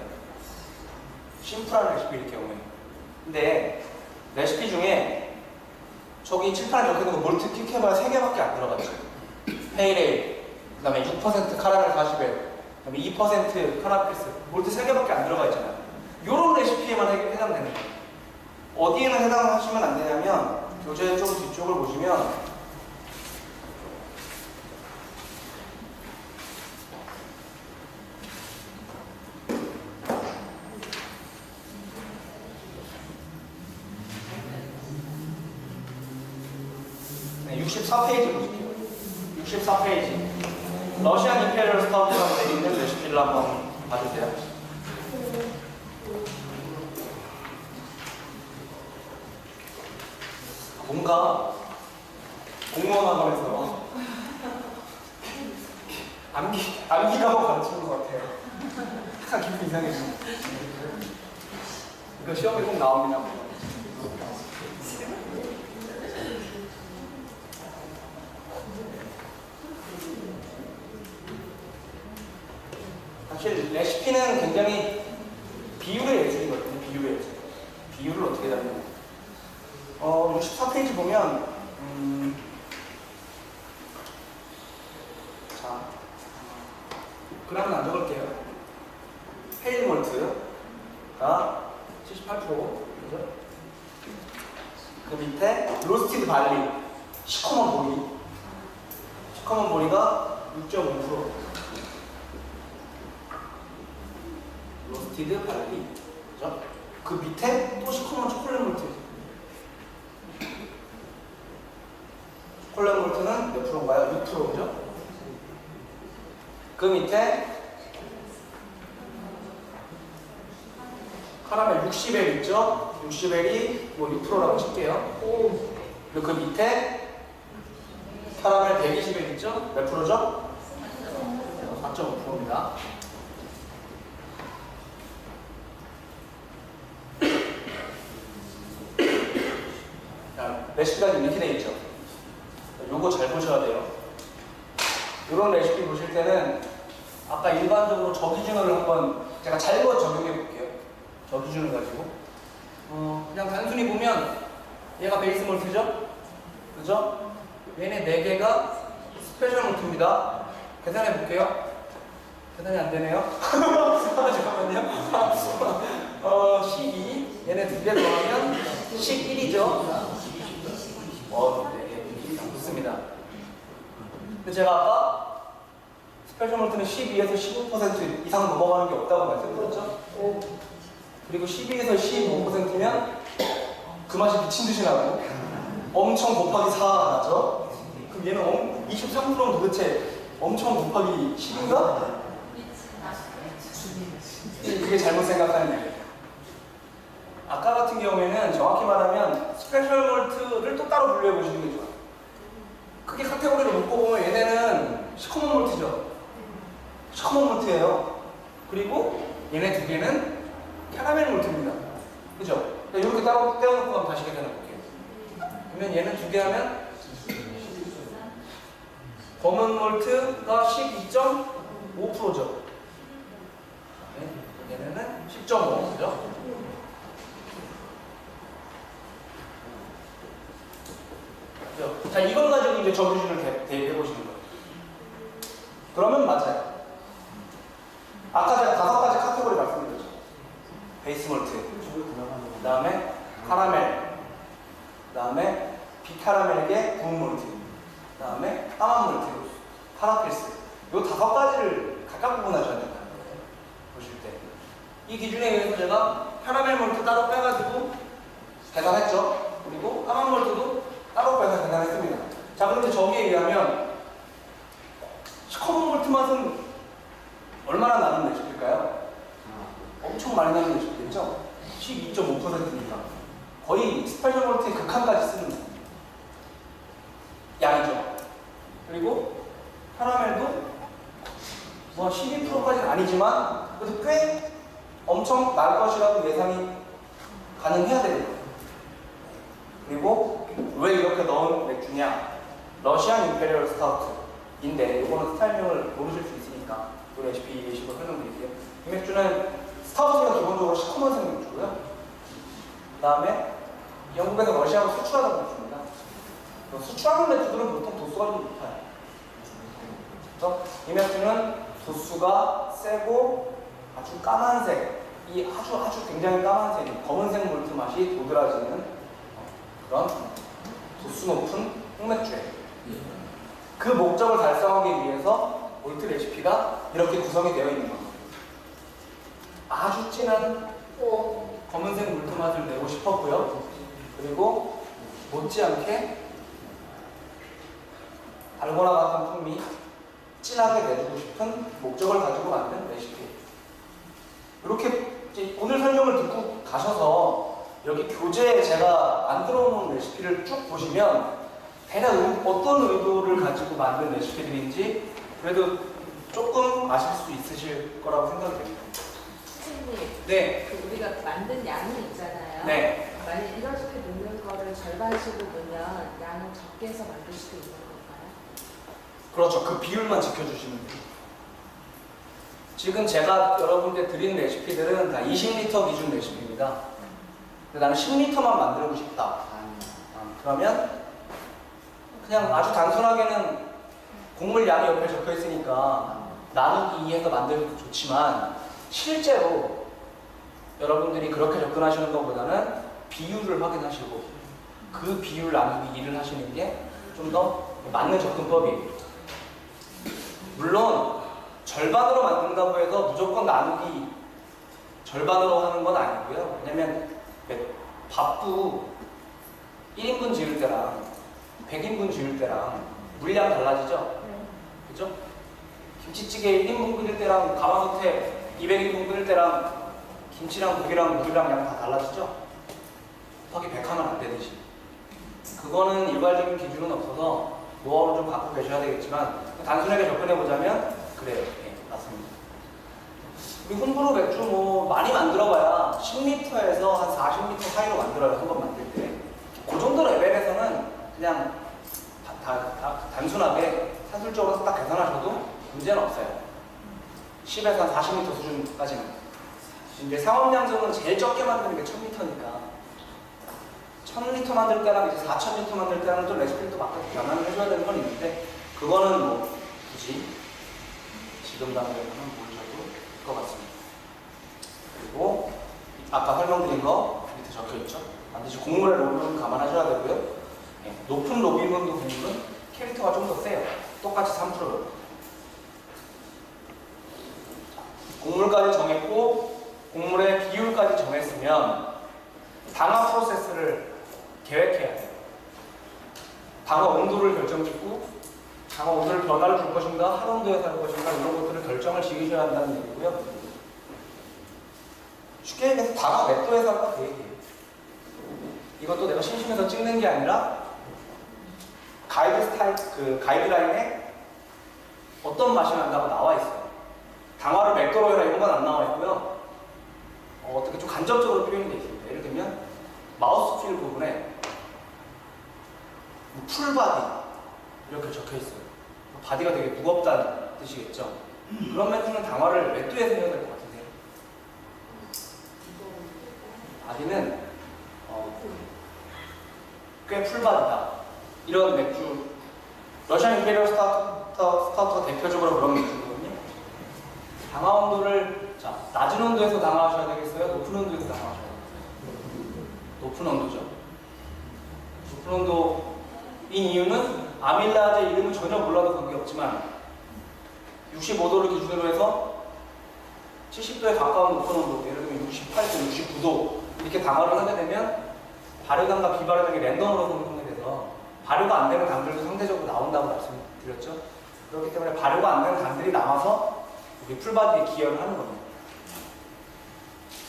심플한 레시피일 경우에. 근데 레시피 중에 저기 칠판에 적혀있는 거 몰트 킥해봐야 3개밖에 안 들어가죠. 페일에일, 그 다음에 6% 카라멜 40엘, 그 다음에 2% 카라필스, 몰트 3개밖에 안 들어가 있잖아요. 요런 레시피에만 해당되는 거예요. 어디에는 해당하시면 안 되냐면 교재 좀 뒤쪽을 보시면 네, 64페이지 보십시오. 64페이지. 러시안 임페리얼 스타우트라고 되어 있는 레시피를 한번 봐주세요. 뭔가 공무원 학원에서 암기라고 가르치는 것 같아요. 항상 기분 이상해요. 이거 시험에 꼭 나옵니다. 사실 레시피는 굉장히 비율의 예술이거든요. 비율의 예술. 비율을 어떻게 잡냐. 64페이지 보면 자, 그램은 안 적을게요. 페일 몰트가 78%, 그죠? 그 밑에 로스티드 발리, 시커먼 보리가 6.5%. 로스티드 발리, 그죠? 그 밑에 또 시커먼 초콜릿 몰트. 초콜릿 몰트는 몇 프로인가요? 6%죠? 그 밑에 카라멜 60엘 있죠? 60엘이 뭐 6%라고 칠게요. 그리고 그 밑에 카라멜 120엘 있죠? 몇 프로죠? 4.5%입니다. 레시피가 이렇게 되어 있죠? 요거 잘 보셔야 돼요. 이런 레시피 보실 때는 아까 일반적으로 저 기준을 한번 제가 잘못 적용해 볼게요. 저 기준을 가지고 그냥 단순히 보면 얘가 베이스 몰트죠? 그죠? 얘네 4개가 스페셜 몰트입니다. 계산해 볼게요. 계산이 안 되네요. 잠깐만요. 12 얘네 2개 더하면 11이죠? 네, 좋습니다. 근데 제가 아까 스페셜 몰트는 12에서 15% 이상 넘어가는 게 없다고 말씀드렸죠? 그리고 12에서 15%면 그 맛이 미친 듯이 나고 엄청 곱하기 4가 나죠? 그럼 얘는 23%는 도대체 엄청 곱하기 10인가? 그게 잘못 생각하는 거예요. 아까 같은 경우에는 정확히 말하면 스페셜 몰트를 또 따로 분류해 보시는 게 좋아요. 크게 카테고리를 묶고 보면 얘네는 시커먼 몰트죠. 시커먼 몰트예요. 그리고 얘네 두 개는 캐러멜 몰트입니다. 그죠? 이렇게 따로 떼어놓고 가면 다시 계산해볼게요. 그러면 얘는 두 개 하면 검은 몰트가 12.5%죠. 얘네는 10.5%죠. 자, 이걸 가지고 이제 저기준을 대입해 보시는 거예요. 그러면 맞아요. 아까 제가 5가지 카테고리 말씀드렸죠. 베이스 몰트, 그 다음에 카라멜, 그 다음에 비카라멜계 구운 몰트, 그 다음에 까만 몰트, 파라필스. 이 5가지를 각각 구분하셔야 된다는 거예요. 보실 때. 이 기준에 의해서 제가 카라멜 몰트 따로 빼가지고 계산했죠. 그리고 까만 몰트도 따로 빼서 계산했습니다. 자, 그런데 저기에 의하면 시커먼 몰트 맛은 얼마나 나는 레시피일까요? 엄청 많이 나는 레시피겠죠? 12.5%니까 거의 스페셜 몰트의 극한까지 쓰는 양이죠. 그리고 카라멜도 뭐 12%까지는 아니지만 그래도 꽤 엄청 날 것이라고 예상이 가능해야 되거든요. 그리고 왜 이렇게 넣은 맥주냐? 러시안 임페리얼 스타우트인데 이거는 스타일명을 모르실 수 있으니까 이 레시피 예시로 설명드릴게요. 이 맥주는 스타우트가 기본적으로 시커먼색 맥주고요. 그 다음에 영국에서 러시아로 수출하던 맥주입니다. 수출하는 맥주들은 보통 도수가 좀 높아요. 그래서 이 맥주는 도수가 세고 아주 까만색, 이 아주 굉장히 까만색, 검은색 몰트 맛이 도드라지는 그런 도수 높은 흑맥주예요. 그 목적을 달성하기 위해서 몰트 레시피가 이렇게 구성이 되어 있는 겁니다. 아주 진한 검은색 몰트 맛을 내고 싶었고요. 그리고 못지않게 달고나 같은 풍미 진하게 내주고 싶은 목적을 가지고 만든 레시피. 이렇게 오늘 설명을 듣고 가셔서 여기 교재에 제가 만들어 놓은 레시피를 쭉 보시면 대략 어떤 의도를 가지고 만든 레시피들인지 그래도 조금 아실 수 있으실 거라고 생각이 됩니다. 선생님, 네. 그 우리가 만든 양이 있잖아요. 네. 만약 이렇게 넣는 거를 절반씩으로 넣으면 양을 적게 해서 만들 수도 있는 건가요? 그렇죠. 그 비율만 지켜주시면 돼요. 지금 제가 여러분께 드린 레시피들은 다 20리터 기준 레시피입니다. 근데 나는 10리터만 만들고 싶다. 그러면 그냥 아주 단순하게는 곡물 양이 옆에 적혀 있으니까 나누기 2해서 만들기도 좋지만 실제로 여러분들이 그렇게 접근하시는 것보다는 비율을 확인하시고 그 비율 나누기 2를 하시는 게 좀 더 맞는 접근법이에요. 물론 절반으로 만든다고 해서 무조건 나누기 절반으로 하는 건 아니고요. 왜냐면 밥도 1인분 지을 때랑 100인분 지을 때랑 물량 달라지죠? 그죠? 김치찌개 1인분 끓일 때랑 가마솥에 200인분 끓일 때랑 김치랑 고기랑 물이랑 양 다 달라지죠? 곱하기 100 하면 안 되듯이. 그거는 일괄적인 기준은 없어서 노하우를 좀 갖고 계셔야 되겠지만 단순하게 접근해보자면 그래요. 네, 맞습니다. 우리 홈브루 맥주 뭐 많이 만들어봐야 10리터에서 한 40리터 사이로 만들어요. 한 번 만들 때. 그 정도 레벨에서는 그냥 단순하게 산술적으로 딱 계산하셔도 문제는 없어요. 10에서 한 40리터 수준까지는. 이제 상업량적으로 제일 적게 만드는 게 1000리터니까 1000리터 만들 때랑 이제 4000리터 만들 때랑 좀 레시피를 또 변환을 해줘야 되는 건 있는데 그거는 뭐 굳이 지금 단계에서는 모르셔도 될 것 같습니다. 그리고 아까 설명드린 거 밑에 적혀있죠? 반드시 곡물의 로비는 감안하셔야 되고요. 네, 높은 로비분도 곡물은 캐릭터가 좀 더 세요. 똑같이 3%로. 곡물까지 정했고 곡물의 비율까지 정했으면 당화 프로세스를 계획해야 돼요. 당화 온도를 결정짓고 당화 온도를 변화를 줄 것인가, 한온도에서 할 것인가 이런 것들을 결정을 지으셔야 한다는 얘기고요. 쉽게 얘기해서 당화 몇 도에서 할까 그 얘기예요. 이것도 내가 심심해서 찍는 게 아니라 가이드라인에 어떤 맛이 난다고 나와 있어요. 당화를 몇 도로 해라 이런 건 안 나와 있고요. 어떻게 좀 간접적으로 표현이 되어 있습니다. 예를 들면 마우스 휠 부분에 풀바디 이렇게 적혀 있어요. 바디가 되게 무겁다는 뜻이겠죠. 그런 맥주는 당화를 몇 도에서 해야 될 것 같으세요? 바디는 꽤 풀바디다. 이런 맥주, 러시안 임페리얼 스타우트가 대표적으로 그런 맥주거든요. 당화 온도를 낮은 온도에서 당화하셔야 되겠어요? 높은 온도에서 당화하셔야 되겠어요? 높은 온도죠. 높은 온도인 이유는 아밀라제 이름은 전혀 몰라도 관계없지만 65도를 기준으로 해서 70도에 가까운 높은 온도, 예를 들면 68도, 69도 이렇게 당화를 하게 되면 발효당과 비발효당이 랜덤으로 생성이 돼서 발효가 안 되는 당들도 상대적으로 나온다고 말씀드렸죠. 그렇기 때문에 발효가 안 되는 당들이 남아서 우리 풀바디에 기여를 하는 겁니다.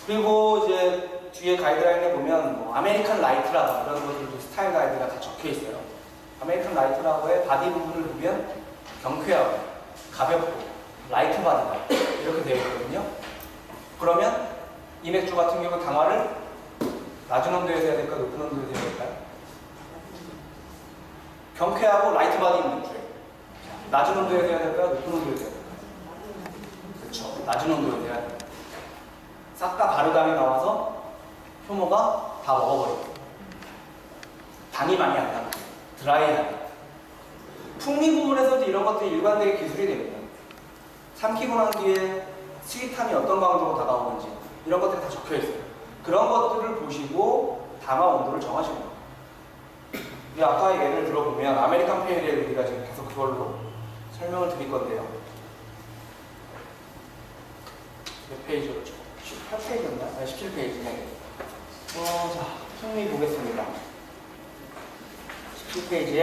그리고 이제 뒤에 가이드라인에 보면 뭐 아메리칸 라이트라고 이런 것들도 스타일 가이드가 다 적혀 있어요. 아메리칸 라이트라고의 바디 부분을 보면 경쾌하고 가볍고 라이트 바디다 이렇게 되어 있거든요. 그러면 이 맥주 같은 경우 당화를 낮은 온도에서 해야 될까 높은 온도에서 해야 될까요? 경쾌하고 라이트 바디인 맥주예요. 낮은 온도에서 해야 될까요? 높은 온도에서 해야 될까요? 그렇죠. 낮은 온도에서 해야 돼요. 싹 다 발효당이 나와서 효모가 다 먹어버려요. 당이 많이 안 나고 드라이하게. 풍미 부분에서도 이런 것들이 일관되게 기술이 됩니다. 삼키고 난 뒤에 스윗함이 어떤 강도로 다가오는지 이런 것들이 다 적혀 있어요. 그런 것들을 보시고 당화 온도를 정하시는 거예요. 아까 예를 들어보면 아메리칸 페일에 우리가 지금 계속 그걸로 설명을 드릴 건데요. 몇 페이지로? 18페이지였나요? 17페이지네. 자, 흥미 보겠습니다. 17페이지에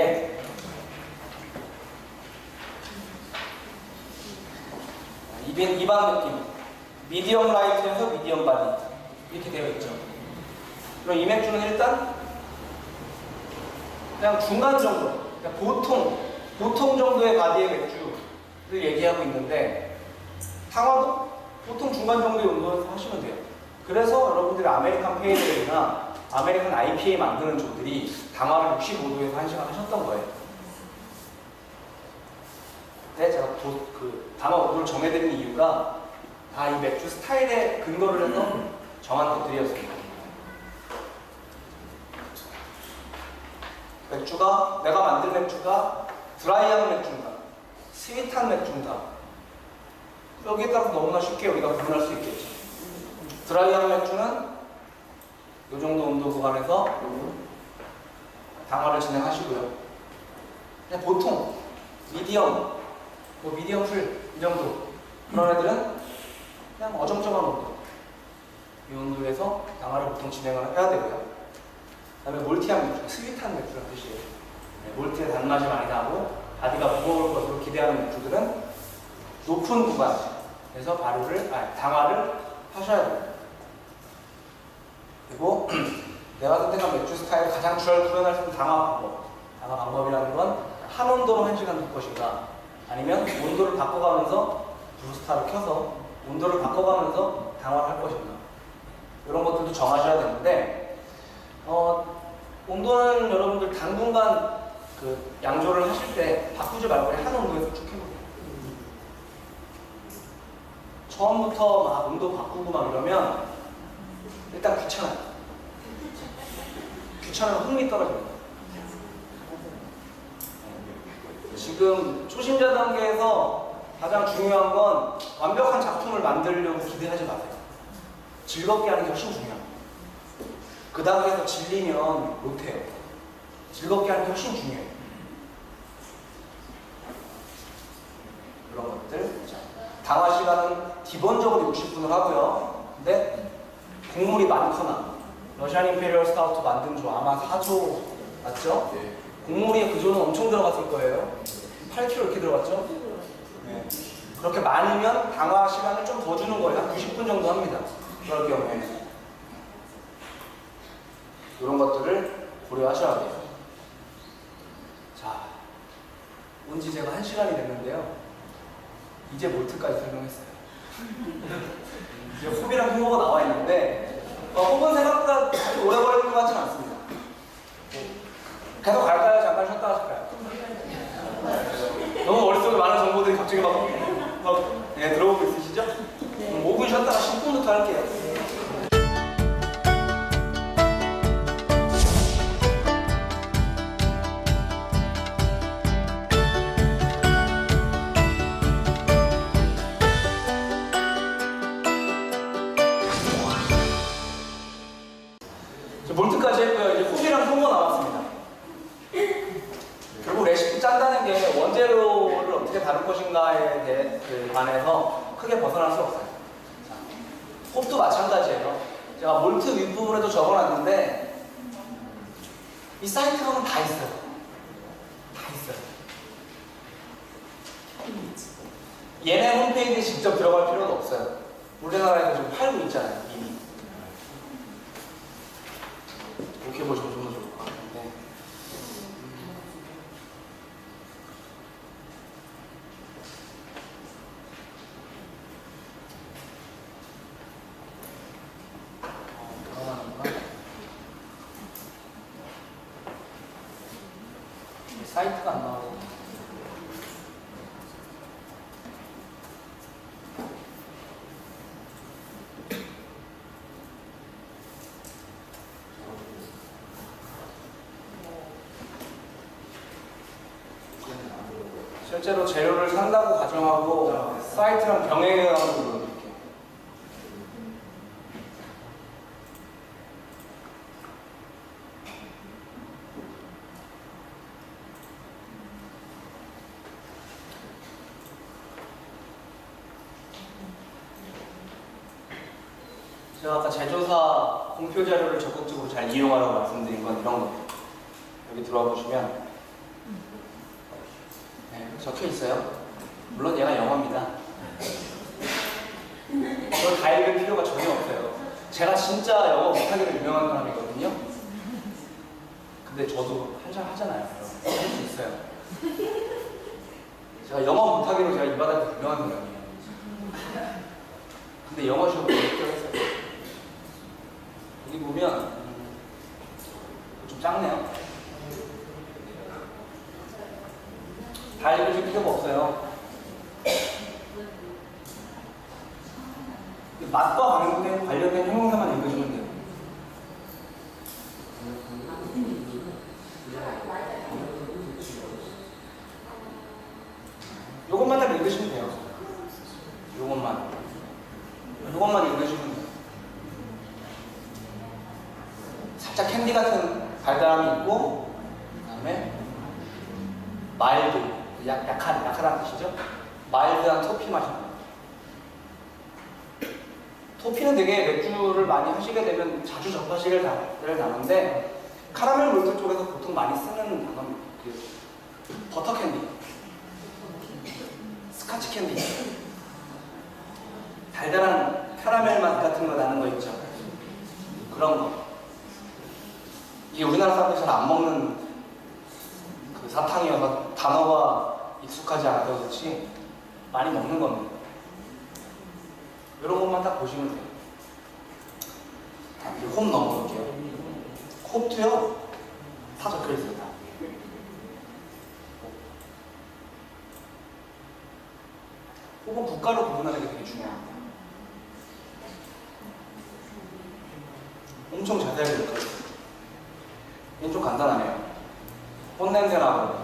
이반 느낌, 미디엄 라이트에서 미디엄 바디 이렇게 되어 있죠. 그럼 이 맥주는 일단 그냥 중간 정도, 그냥 보통 정도의 바디의 맥주를 얘기하고 있는데 당화도 보통 중간 정도의 온도에서 하시면 돼요. 그래서 여러분들이 아메리칸 페이레일이나 아메리칸 IPA 만드는 조들이 당화를 65도에서 1시간 하셨던 거예요. 네, 제가 당화 온도를 정해드리는 이유가 다 이 맥주 스타일에 근거를 해서 정한 것들이었습니다. 내가 만든 맥주가 드라이한 맥주인가, 스윗한 맥주인가, 여기에 따라서 너무나 쉽게 우리가 구분할 수 있겠죠. 드라이한 맥주는 이 정도 온도 구간에서 당화를 진행하시고요. 그냥 보통 미디엄, 미디엄 풀 이 정도 그런 애들은 그냥 어정쩡한 온도, 이 온도에서 당화를 보통 진행을 해야 되고요. 그 다음에 몰티한 맥주, 스윗한 맥주라는 뜻이에요. 몰티의 단맛이 많이 나고 바디가 무거울 것으로 기대하는 맥주들은 높은 구간에서 당화를 하셔야 됩니다. 그리고 내가 선택한 맥주 스타일 가장 구현할 수 있는 당화 방법이라는 건 한 온도로 1시간 둘 것인가, 아니면 온도를 바꿔가면서 브루스타를 켜서 온도를 바꿔가면서 당화를 할 것인가, 이런 것들도 정하셔야 되는데 온도는 여러분들 당분간 양조를 하실 때 바꾸지 말고 한 온도에서 쭉 해보세요. 처음부터 막 온도 바꾸고 막 이러면 일단 귀찮아요. 흥미 떨어집니다. 지금 초심자 단계에서 가장 중요한 건 완벽한 작품을 만들려고 기대하지 마세요. 즐겁게 하는 게 훨씬 중요합니다. 그 단계에서 질리면 못해요. 즐겁게 하는 게 훨씬 중요해요. 그런 것들. 당화 시간은 기본적으로 60분을 하고요. 근데 곡물이 많거나 러시안 임페리얼 스타우트 만든 조 아마 4조 맞죠? 네. 곡물이 그 조는 엄청 들어갔을 거예요. 8kg 이렇게 들어갔죠? 네. 그렇게 많으면 방화 시간을 좀 더 주는 거예요. 한 90분 정도 합니다. 그럴 경우에는. 이런 것들을 고려하셔야 돼요. 자, 온 지 제가 1시간이 됐는데요. 이제 몰트까지 설명했어요. 이제 호비랑 흉어가 나와 있는데, 호흡은 생각보다 오래 걸리는 것 같지는 않습니다. 계속 갈까요? 잠깐 쉬었다 하실까요? 너무 머릿속에 많은 정보들이 갑자기 네, 들어오고 있으시죠? 네. 5분 쉬었다가 10분부터 할게요. 몰트까지 했고요. 이제 호비랑 흉어 남았습니다. 결국 레시피 짠다는 게 원재료를 어떻게 다룰 것인가에 관해서 크게 벗어날 수 없어요. 자, 홉도 마찬가지예요. 제가 몰트 윗부분에도 적어놨는데 이 사이트 가면 다 있어요. 다 있어요. 얘네 홈페이지에 직접 들어갈 필요도 없어요. 우리나라에서 지금 팔고 있잖아요, 이미. 이렇게 보시면 좀 더 좋을 것 같은데. 사이트가 안 나오고. 실제로 재료를 산다고 가정하고 사이트랑 병행해가는 부분 이렇게. 제가 아까 제조사 공표 자료를 적극적으로 잘 이용하라고 말씀드린 건 이런 겁니다. 여기 들어와 보시면 적혀 있어요. 물론 얘가 영어입니다. 그걸 다 읽을 필요가 전혀 없어요. 제가 진짜 영어 못하기로 유명한 사람이거든요. 근데 저도 한잔 하잖아요. 할 수 있어요. 제가 영어 못하기로 제가 이 바닥에 유명한 사람이에요. 근데 영어 시험 어렵게 했어요. 여기 보면 좀 작네요. 다 읽으실 필요가 없어요. 맛과 관련된 형용사만 읽으시면 돼요. 요것만 딱 읽으시면 돼요. 요것만 읽으시면 돼요. 살짝 캔디 같은 달달함이 있고, 그 다음에 마일드, 약하다는 뜻이죠? 마일드한 토피 맛이 나요. 토피는 되게 맥주를 많이 하시게 되면 자주 접하시게 나는데, 카라멜 몰트 쪽에서 보통 많이 쓰는 단어는 버터 캔디, 스카치 캔디, 달달한 카라멜 맛 같은 거 나는 거 있죠? 그런 거. 이게 우리나라 사람들이 잘 안 먹는 그 사탕이어서 단어가 익숙하지 않아서 그렇지 많이 먹는 겁니다. 이런 것만 딱 보시면 돼요. 홈 넘어볼게요. 홉도요 다 적혀 있습니다. 홉은 국가로 구분하는 게 되게 중요합니다. 엄청 자세하게 적혀 있어요. 얘는 좀 간단하네요. 꽃냄새 나고,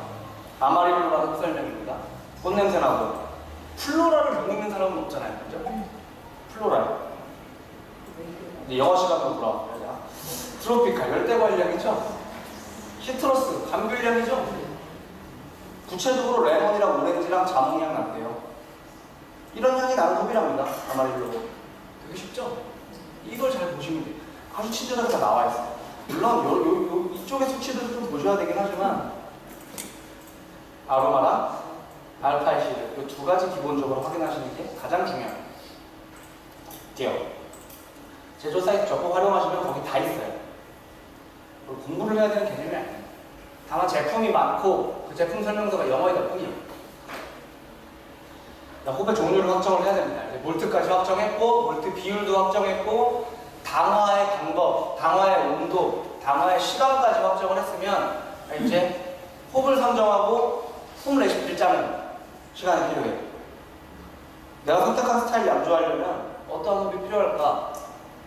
아마릴로라는 흡설명입니다. 꽃냄새 나고, 플로라를 못 읽는 사람은 없잖아요. 그죠? 플로랄. 근데 영어 시간으로 돌아왔어요. 트로피칼, 열대과일향이죠? 시트러스, 감귤향이죠? 구체적으로 레몬이랑 오렌지랑 자몽향 난대요. 이런 향이 나는 홉이랍니다. 아마릴로. 되게 쉽죠? 이걸 잘 보시면 돼요. 아주 친절하게 다 나와 있어요. 물론 이쪽의 수치들을 좀 보셔야 되긴 하지만 아로마랑 알파이시드. 이 두 가지 기본적으로 확인하시는 게 가장 중요해요. 제조 사이트 적극 활용하시면 거기 다 있어요. 공부를 해야 되는 개념이 아니에요. 다만 제품이 많고 그 제품 설명서가 영어이다 뿐이에요. 호배 종류를 확정을 해야 됩니다. 이제 몰트까지 확정했고, 몰트 비율도 확정했고, 당화의 방법, 당화의 온도, 당화의 시간까지 확정을 했으면 이제 홉을 선정하고 홉 레시피를 짜는 시간이 필요해요. 내가 선택한 스타일을 양조하려면 어떠한 홉이 필요할까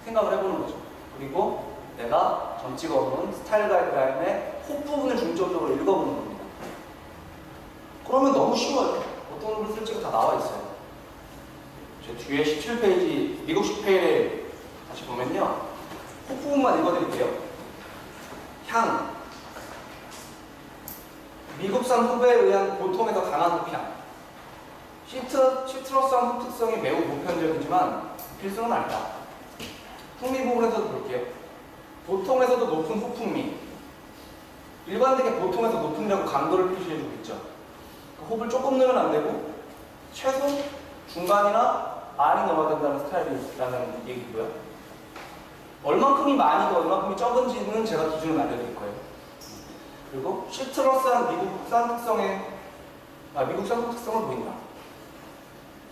생각을 해보는 거죠. 그리고 내가 전 찍어놓은 스타일 가이드라인의 홉 부분을 중점적으로 읽어보는 겁니다. 그러면 너무 쉬워요. 어떤 홉을 쓸지가 다 나와 있어요. 제 뒤에 17페이지 미국식 페일에 다시 보면요. 홉 부분만 읽어드릴게요. 향. 미국산 홉에 의한 보통에서 강한 홉향. 시트러스한 홉 특성이 매우 보편적이지만 필수는 아니다. 풍미 부분에서도 볼게요. 보통에서도 높은 홉 풍미. 일반되게 보통에서 높은이라고 강도를 표시해주고 있죠. 홉을 조금 넣으면 안 되고 최소 중간이나 많이 넣어야 된다는 스타일이라는 얘기고요. 얼만큼이 많이고 얼만큼이 적은지는 제가 기준을 알려드릴 거예요. 그리고 시트러스한 미국산 특성을 보인다.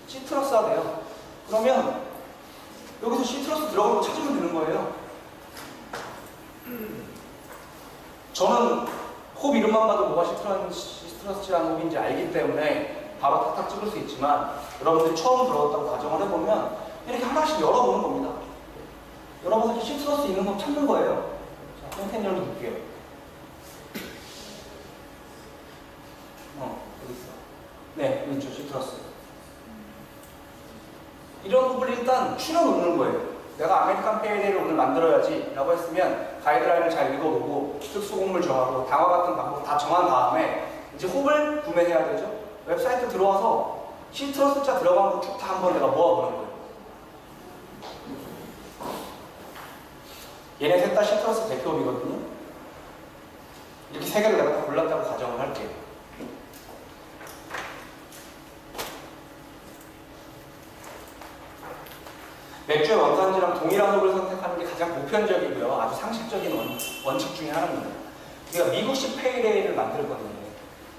시트러스하대요. 그러면 여기서 시트러스 들어간 거 찾으면 되는 거예요. 저는 홉 이름만 봐도 뭐가 시트러스한 홉인지 알기 때문에 바로 탁탁 찍을 수 있지만 여러분들이 처음 들어왔다고 가정을 해보면 이렇게 하나씩 열어보는 겁니다. 열어봐서 시트러스 있는 거 찾는 거예요. 자, 컨테이너 열어볼게요. 여기 있어. 네, 여기 있죠, 시트러스. 이런 홉을 일단 추려놓는 거예요. 내가 아메리칸 페일에이를 오늘 만들어야지 라고 했으면 가이드라인을 잘 읽어보고 특수곡물 정하고 당화 같은 방법 다 정한 다음에 이제 홉을 구매해야 되죠. 웹사이트 들어와서 시트러스자 들어간 거 쭉 다 한번 내가 모아보는 거예요. 얘네 셋 다 시트러스 대표업이거든요. 이렇게 세 개를 내가 다 골랐다고 가정을 할게요. 맥주의 원산지랑 동일한 홉을 선택하는 게 가장 보편적이고요. 아주 상식적인 원칙 중에 하나입니다. 우리가 미국식 페일에일을 만들거든요.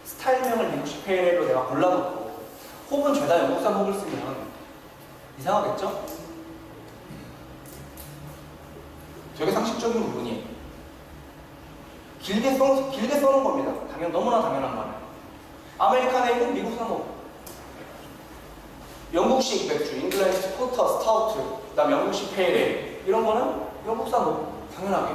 스타일명을 미국식 페일에일로 내가 골라놓고 홉은 죄다 영국산 홉을 쓰면 이상하겠죠? 되게 상식적인 부분이에요. 길게 써놓은 겁니다. 너무나 당연한 말이에요. 아메리칸 에일은 미국산 홉. 영국식 맥주, 잉글랜드 포터, 스타우트, 그 다음 영국식 페일에일 이런 거는 영국산 홉, 당연하게.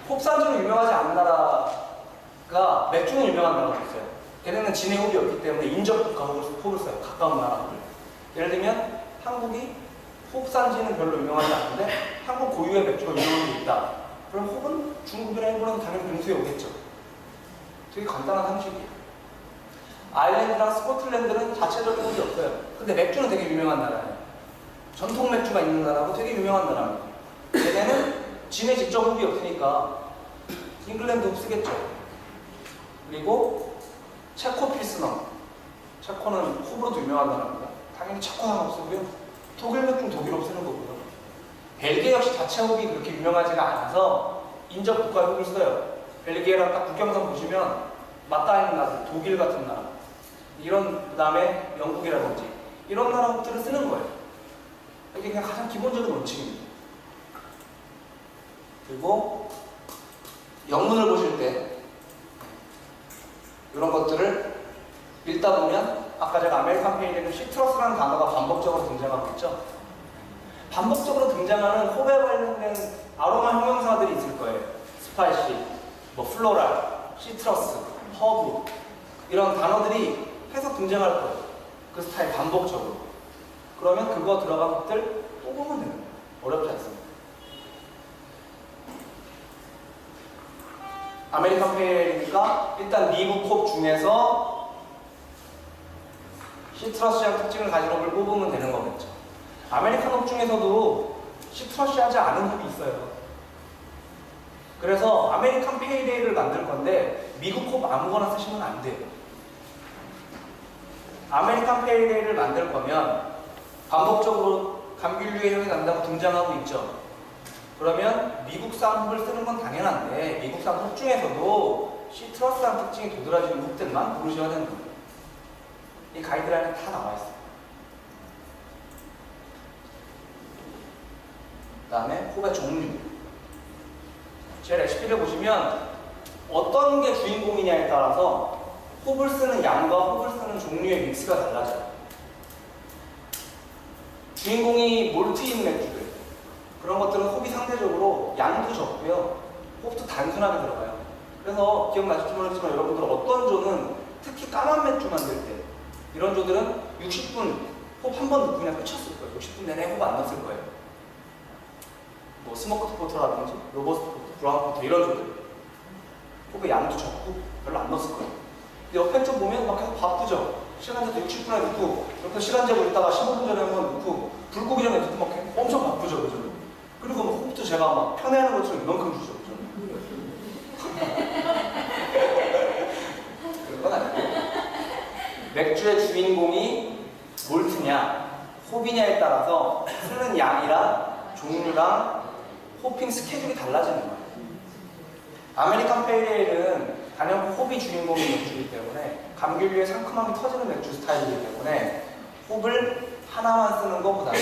홉산지로 유명하지 않은 나라가 맥주는 유명한 나라가 있어요. 걔네는 진해 홉이 없기 때문에 인접국가 홉을 써요. 가까운 나라들. 예를 들면 한국이 홉산지는 별로 유명하지 않은데 한국 고유의 맥주가 유명한 게 있다. 그럼 홉은 중국이나 일본에서 당연히 근수에 오겠죠. 되게 간단한 상식이에요. 아일랜드랑 스코틀랜드는 자체적인 홉이 없어요. 근데 맥주는 되게 유명한 나라예요. 전통 맥주가 있는 나라고 되게 유명한 나라입니다. 얘네는 진해 직접 홉이 없으니까 잉글랜드 홉 쓰겠죠. 그리고 체코 필스너. 체코는 홉으로도 유명한 나라입니다. 당연히 체코 홉 쓰고요. 독일 맥주는 독일 홉 쓰는 거고요. 벨기에 역시 자체 홉이 그렇게 유명하지가 않아서 인접 국가 홉을 써요. 벨기에랑 딱 국경선 보시면 맞닿아 있는 나라들, 독일 같은 나라. 그 다음에 영국이라든지 이런 나라 홉들을 쓰는 거예요. 이게 그냥 가장 기본적인 원칙입니다. 그리고 영문을 보실 때 이런 것들을 읽다 보면 아까 제가 아메리칸 페일에는 시트러스라는 단어가 반복적으로 등장하고 있죠. 반복적으로 등장하는 홉에 관련된 아로마 형용사들이 있을 거예요. 스파이시, 플로랄, 시트러스, 허브 이런 단어들이 계속 등장할 거예요. 그 스타일 반복적으로. 그러면 그거 들어간 것들 뽑으면 되는 거예요. 어렵지 않습니다. 아메리칸 페일이니까 일단 미국 홉 중에서 시트러스한 특징을 가진 홉을 뽑으면 되는 거겠죠. 아메리칸 홉 중에서도 시트러스하지 않은 홉이 있어요. 그래서 아메리칸 페일에일을 만들 건데 미국 홉 아무거나 쓰시면 안 돼요. 아메리칸 페일에일을 만들 거면 반복적으로 감귤류의 향이 난다고 등장하고 있죠. 그러면 미국산 홉을 쓰는 건 당연한데 미국산 홉 중에서도 시트러스한 특징이 도드라지는 홉들만 고르셔야 되는 거예요. 이 가이드라인에 다 나와 있어요. 그 다음에 홉의 종류. 제 레시피를 보시면 어떤 게 주인공이냐에 따라서 홉을 쓰는 양과 홉을 쓰는 종류의 믹스가 달라져요. 주인공이 몰트인 맥주들, 그런 것들은 홉이 상대적으로 양도 적고요, 홉도 단순하게 들어가요. 그래서 기억나실지 모르겠지만 여러분들 어떤 조는 특히 까만 맥주 만들 때 이런 조들은 60분 홉 한 번 넣고 그냥 끝이었을 거예요. 60분 내내 홉 안 넣었을 거예요. 뭐 스모크드 포터라든지 로버스트 포터, 브라운 포터 이런 조들 홉의 양도 적고 별로 안 넣었을 거예요. 근데 옆에 좀 보면 막 계속 바쁘죠. 시간제도 60분에 넣고 옆에 시간제고 있다가 15분 전에 한번 넣고 불 끄기 전에 넣고 막 엄청 바쁘죠, 그죠? 그리고 뭐 홉도 제가 막 편애하는 것처럼 이만큼 주죠, 그죠? 그런 건 아니고 맥주의 주인공이 몰트냐 홉이냐에 따라서 쓰는 양이랑 종류랑 호핑 스케줄이 달라지는 거예요. 아메리칸 페일에일은 단연 홉이 주인공인 맥주이기 때문에 감귤류의 상큼함이 터지는 맥주 스타일이기 때문에 홉을 하나만 쓰는 것보다는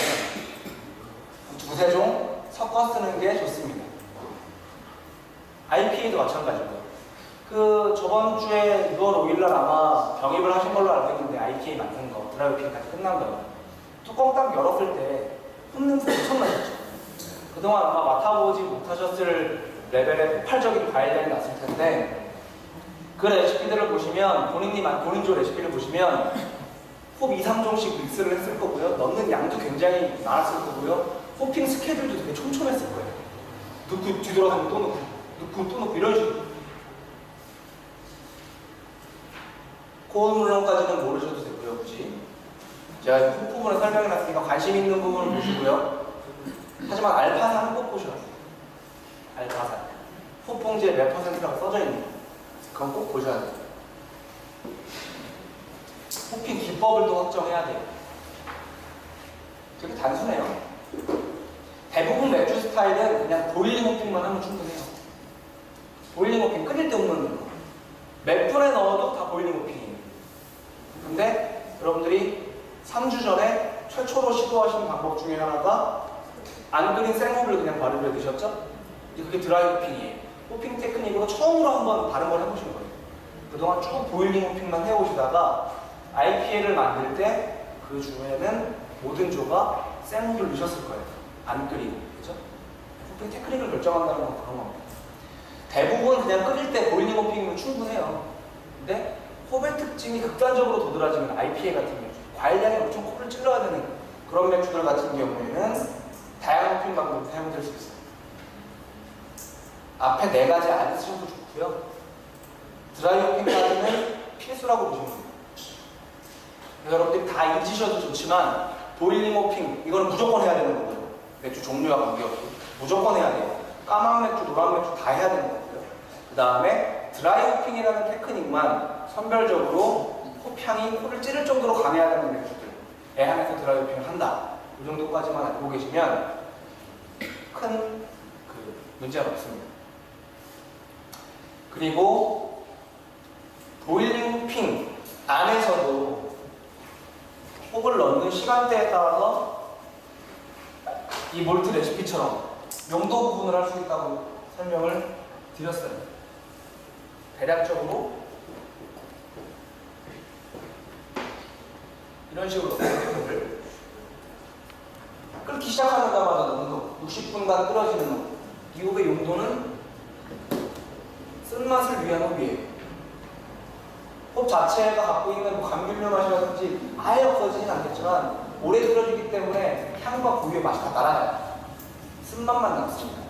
두세 종 섞어 쓰는 게 좋습니다. IPA도 마찬가지고요. 그 저번 주에 6월 5일날 아마 병입을 하신 걸로 알고 있는데 IPA 만든 거 드라이오핑까지 끝난 거예요. 뚜껑 딱 열었을 때 홈냄새 엄청나셨죠? 그동안 아마 맡아보지 못하셨을 레벨의 폭발적인 과일향이 났을 텐데 그 레시피들을 보시면 본인조 레시피를 보시면 홉 2, 3종씩 믹스를 했을 거고요. 넣는 양도 굉장히 많았을 거고요. 호핑 스케줄도 되게 촘촘했을 거예요. 넣고 뒤돌아서면 또 넣고 또 넣고 이런 식으로. 코어 물론까지는 모르셔도 되고요, 굳이. 제가 홉 부분을 설명해놨으니까 관심 있는 부분을 보시고요. 하지만 알파산은 꼭 보셔야 돼요. 알파산. 홉 봉지에 몇 퍼센트라고 써져 있는 거. 그건 꼭 보셔야 돼요. 호핑 기법을 또 확정해야 돼요. 되게 단순해요. 대부분 맥주 스타일은 그냥 보일링 호핑만 하면 충분해요. 보일링 호핑 끓일 때 넣는 거. 몇 분에 넣어도 다 보일링 호핑이에요. 근데 여러분들이 3주 전에 최초로 시도하신 방법 중에 하나가 안 끓인 생호를 그냥 바르르 드셨죠? 그게 드라이 호핑이에요. 호핑 테크닉으로 처음으로 한번 다른 걸 해보신 거예요. 그동안 쭉 보일링 호핑만 해오시다가 IPA를 만들 때 그 중에는 모든 조가 생호를 넣으셨을 거예요. 안 끓이고, 그죠? 호핑 테크닉을 결정한다는 건 그런 겁니다. 대부분 그냥 끓일 때 보일링 호핑이면 충분해요. 근데 홉의 특징이 극단적으로 도드라지는 IPA 같은 경우, 과일량이 엄청 코를 찔러야 되는 그런 맥주들 같은 경우에는 다양한 호핑 방법이 사용될 수 있어요. 앞에 4가지 안 쓰셔도 좋고요. 드라이 호핑까지는 필수라고 보시면 됩니다. 여러분들이 다 잊으셔도 좋지만 보일링 호핑 이거는 무조건 해야 되는 거고요. 맥주 종류와 관계없이 무조건 해야 돼요. 까만 맥주, 노란 맥주 다 해야 되는 거고요. 그 다음에 드라이 호핑이라는 테크닉만 선별적으로 홉향이 코를 찌를 정도로 강해야 되는 맥주들에 한해서 드라이 호핑을 한다. 이 정도까지만 알고 계시면 큰 문제가 없습니다. 그리고 보일링 호핑 안에서도 홉을 넣는 시간대에 따라서 이 몰트 레시피처럼 용도 구분을 할 수 있다고 설명을 드렸어요. 대략적으로 이런 식으로 홉을 끓기 시작하자마자 넣는 거, 60분간 끓여지는 거. 이 홉의 용도는 쓴맛을 위한 홉이에요. 홉 자체가 갖고 있는 뭐 감귤류 맛이라든지 아예 없어지진 않겠지만 오래 끓여지기 때문에 향과 고유의 맛이 다 날아가요. 쓴맛만 남습니다.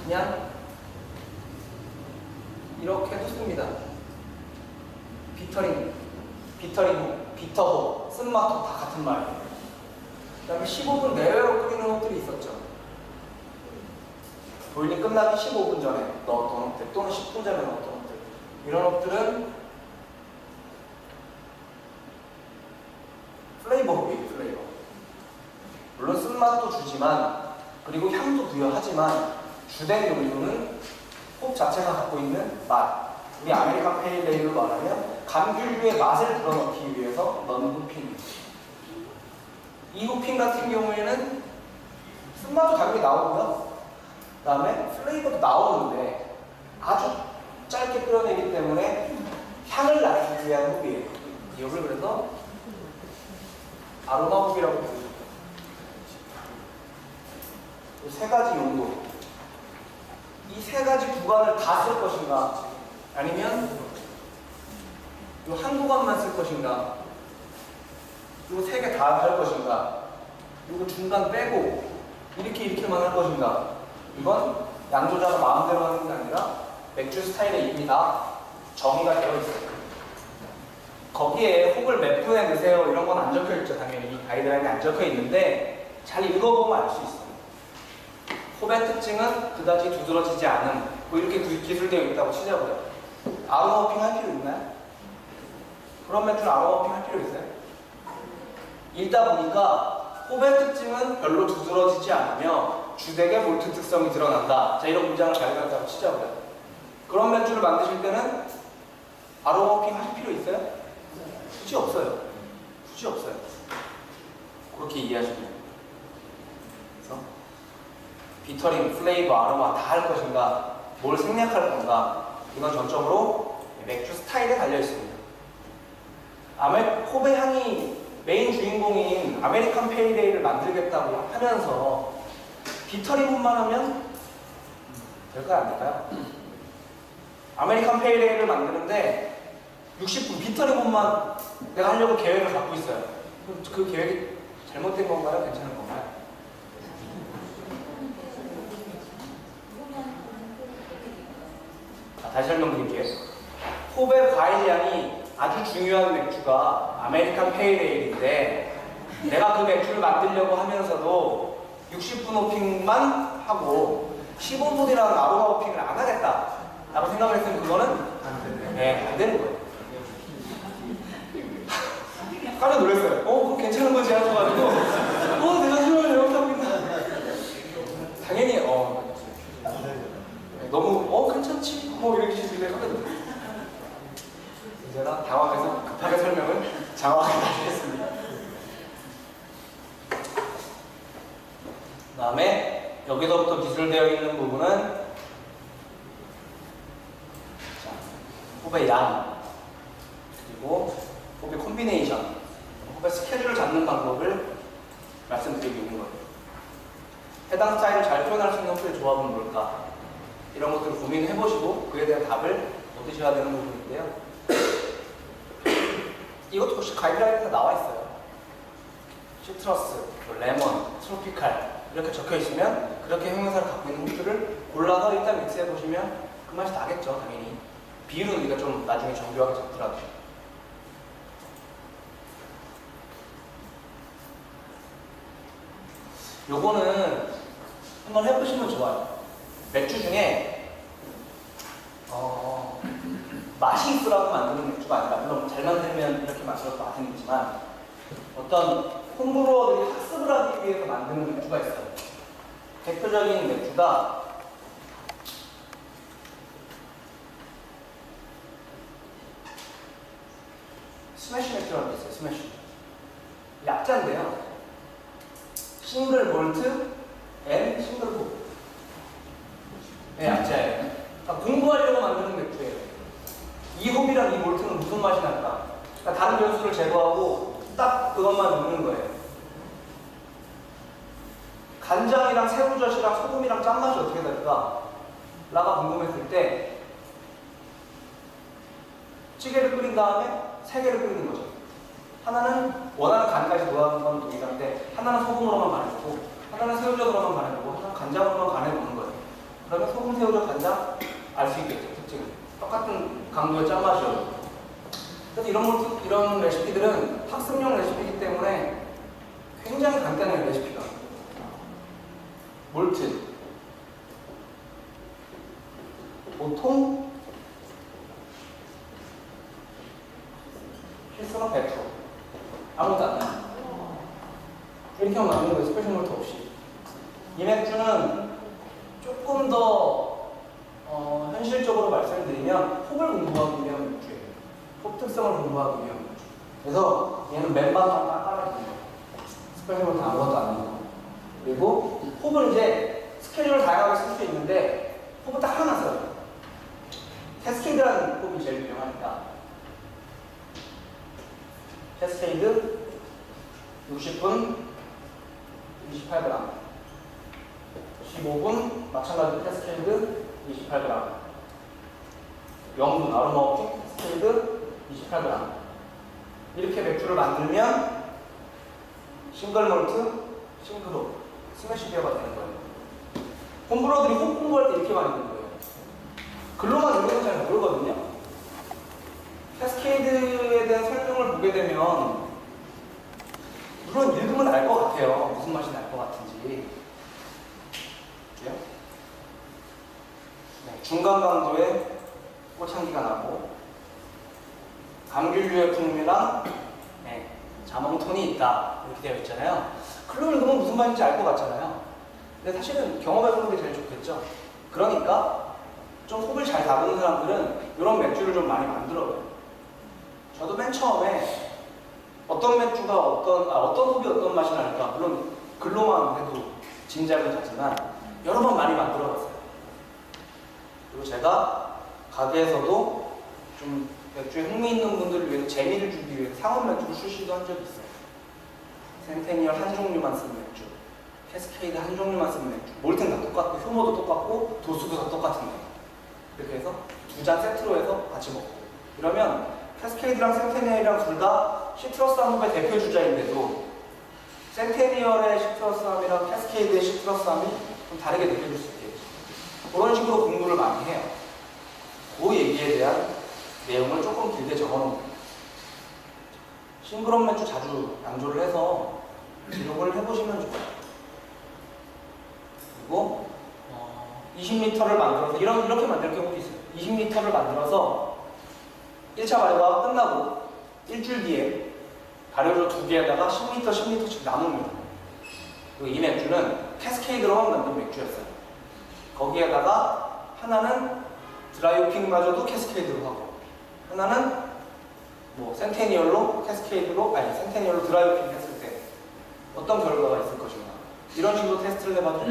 그냥 이렇게 해습니다. 비터링, 비터호, 쓴맛도 다 같은 말이에요. 그 다음에 15분 내외로 끓이는 홉들이 있었죠. 보일링 끝나기 15분 전에 넣었던 홉들 또는 10분 전에 넣었던 홉들, 이런 홉들은 플레이버 홉이에요, 플레이버. 물론 쓴맛도 주지만, 그리고 향도 부여하지만, 주된 용도는 홉 자체가 갖고 있는 맛. 우리 아메리칸 페일 에일로 말하면 감귤류의 맛을 불어넣기 위해서 넣는 호핑. 이 호핑 같은 경우에는 쓴맛도 당연히 나오고요. 그 다음에 플레이버도 나오는데 아주 짧게 끓여내기 때문에 향을 나기 위한 홉이에요. 이걸 그래서 아로마 홉이라고 부르죠. 이 세 가지 용도. 이 세 가지 구간을 다 쓸 것인가? 아니면 이 한 구간만 쓸 것인가? 이 세 개 다 할 것인가? 이거 중간 빼고 이렇게만 할 것인가? 이건 양조자가 마음대로 하는 게 아니라 맥주 스타일에 이미 다 정의가 되어 있어요. 거기에 홉을 몇 분에 넣으세요 이런 건 안 적혀 있죠. 당연히 가이드라인에 안 적혀 있는데 잘 읽어보면 알 수 있어요. 홉의 특징은 그다지 두드러지지 않음. 뭐 이렇게 기술되어 있다고 치자고요. 아로마 호핑 할 필요 있나요? 그런 맥주는 아로마 호핑 할 필요 있어요? 읽다 보니까 홉의 특징은 별로 두드러지지 않으며 주되게 몰트 특성이 드러난다. 자, 이런 문장을 발견했다고 치자고요. 그런 맥주를 만드실 때는 아로마 호핑 하실 필요 있어요? 굳이 없어요. 굳이 없어요. 그렇게 이해하시면 돼요. 그래서 비터링, 플레이버, 아로마 다 할 것인가, 뭘 생략할 건가, 이건 전적으로 맥주 스타일에 달려 있습니다. 홉의 향이 메인 주인공인 아메리칸 페일 에일을 만들겠다고 하면서 비터링만 하면 될까요? 안 될까요? 아메리칸 페일 에일을 만드는데 60분 비터링만 내가 하려고 계획을 갖고 있어요. 그 계획이 잘못된 건가요? 괜찮은 건가요? 다시 설명드릴게요. 홉의 과일량이 아주 중요한 맥주가 아메리칸 페일 에일인데 내가 그 맥주를 만들려고 하면서도 60분 호핑만 하고 15분이라는 아로마 호핑을 안 하겠다 라고 생각을 했으면 그거는 안 되는 거예요. 깜짝 놀랐어요. 그거 괜찮은 거지 하셔가지고 내가 좋아요 이렇게 있나 당연히 너무 괜찮지? 이렇게 시키길래 깜짝 놀랐어요. 제가 당황해서 급하게 설명을 장황하게 하겠습니다. 그 다음에 여기서부터 기술되어 있는 부분은 홉의 양 그리고 홉의 콤비네이션 홉의 스케줄을 잡는 방법을 말씀드리기 위한 거예요. 해당 스타일을 잘 표현할 수 있는 홉의 조합은 뭘까? 이런 것들을 고민해보시고 그에 대한 답을 얻으셔야 되는 부분인데요. 이것도 혹시 가이드라인에 나와 있어요. 시트러스, 레몬, 트로피칼 이렇게 적혀 있으면 그렇게 형용사를 갖고 있는 홉들을 골라서 일단 믹스해 보시면 그 맛이 나겠죠, 당연히. 비율은 우리가 좀 나중에 정교하게 잡더라도. 요거는 한번 해보시면 좋아요. 맥주 중에 맛이 있으라고 만드는 맥주가 아니라 물론 잘 만들면 이렇게 만들어도 맛은 있지만 어떤 홈브루어들이 학습을 하기 위해서 만드는 맥주가 있어요. 대표적인 맥주가 스매시 맥주라고 있어요. 스매시 약자인데요. 싱글 몰트 앤 싱글 홉 약자예요. 그러니까 공부하려고 만드는 맥주예요. 이 홉이랑 이 몰트는 무슨 맛이 날까? 그러니까 다른 변수를 제거하고 딱 그것만 넣는 거예요. 간장이랑 새우젓이랑 소금이랑 짠맛이 어떻게 될까? 라가 궁금했을 때 찌개를 끓인 다음에 3개를 끓이는 거죠. 하나는 원하는 간까지 넣어가는 건 동일한데 하나는 소금으로만 간해주고 하나는 새우젓으로만 간해주고 하나는 간장으로만 간해주는 거예요. 그러면 소금, 새우젓, 간장 알 수 있겠죠. 특징은 똑같은 강도의 짠맛이어도. 그래서 이런 레시피들은 학습용 레시피이기 때문에 굉장히 간단해요. 레시피가 몰트 보통 필수는 100% 아무것도 안 나요. 이렇게만 만드는 거예요. 스페셜 몰트 없이. 이 맥주는 조금 더 현실적으로 말씀드리면 홉을 공부하기 위한 맥주예요. 홉 특성을 공부하기 위한 맥주. 그래서 얘는 맨바닥만 딱 깔아주는 거예요. 스페셜 몰트 아무것도 안 넣고. 그리고 홉은 이제 스케줄을 다양하게 쓸 수 있는데 홉은 딱 하나 써요. 캐스케이드라는 홉이 제일 유명하니까. 캐스케이드 60분 28g 15분 마찬가지로 캐스케이드 28g 0분 아로마 캐스케이드 28g 이렇게 맥주를 만들면 싱글 몰트, 싱글로 스매시 비어가 되는 거예요. 홈브로들이 홈 공부할 때 이렇게 많이 되는 거예요. 글로만 읽으면 잘 모르거든요. 캐스케이드에 대한 설명을 보게 되면 물론 읽으면 알 것 같아요. 무슨 맛이 날 것 같은지. 그죠? 네, 중간 강도의 꽃향기가 나고 감귤류의 풍미랑 네, 자몽톤이 있다 이렇게 되어 있잖아요. 글로 읽으면 무슨 맛인지 알 것 같잖아요. 근데 사실은 경험해보는 게 제일 좋겠죠. 그러니까 좀 홉을 잘 다루는 사람들은 이런 맥주를 좀 많이 만들어요. 저도 맨 처음에 어떤 맥주가 어떤 홉이 어떤 맛이 날까 물론 글로만 해도 짐작은 가지만 여러 번 많이 만들어봤어요. 그리고 제가 가게에서도 좀 맥주에 흥미 있는 분들을 위해서 재미를 주기 위해서 상업 맥주를 출시도 한 적이 있어요. 센테니얼 한 종류만 쓰는 맥주, 캐스케이드 한 종류만 쓰는 맥주, 몰트는 다 똑같고 효모도 똑같고 도수도 다 똑같은 거예요. 이렇게 해서 두 잔 세트로 해서 같이 먹고 이러면 캐스케이드랑 센테니얼이랑 둘 다 시트러스 함의 대표 주자인데도 센테니얼의 시트러스 함이랑 캐스케이드의 시트러스 함이 좀 다르게 느껴질 수 있겠죠. 그런 식으로 공부를 많이 해요. 그 얘기에 대한 내용을 조금 길게 적어놓은 거예요. 싱그런 맥주 자주 양조를 해서 기록을 해보시면 좋아요. 그리고 20리터를 만들어서 이렇게 만들 경우도 있어요. 20리터를 만들어서 1차 발효가 끝나고 일주일 뒤에 발효를 2개에다가 10리터, 10리터씩 나눕니다. 그리고 이 맥주는 캐스케이드로만 만든 맥주였어요. 거기에다가 하나는 드라이오핑마저도 캐스케이드로 하고 하나는 뭐 센테니얼로 캐스케이드로 센테니얼로 드라이오핑 했을 때 어떤 결과가 있을 것인가 이런 식으로 테스트를 해봤죠.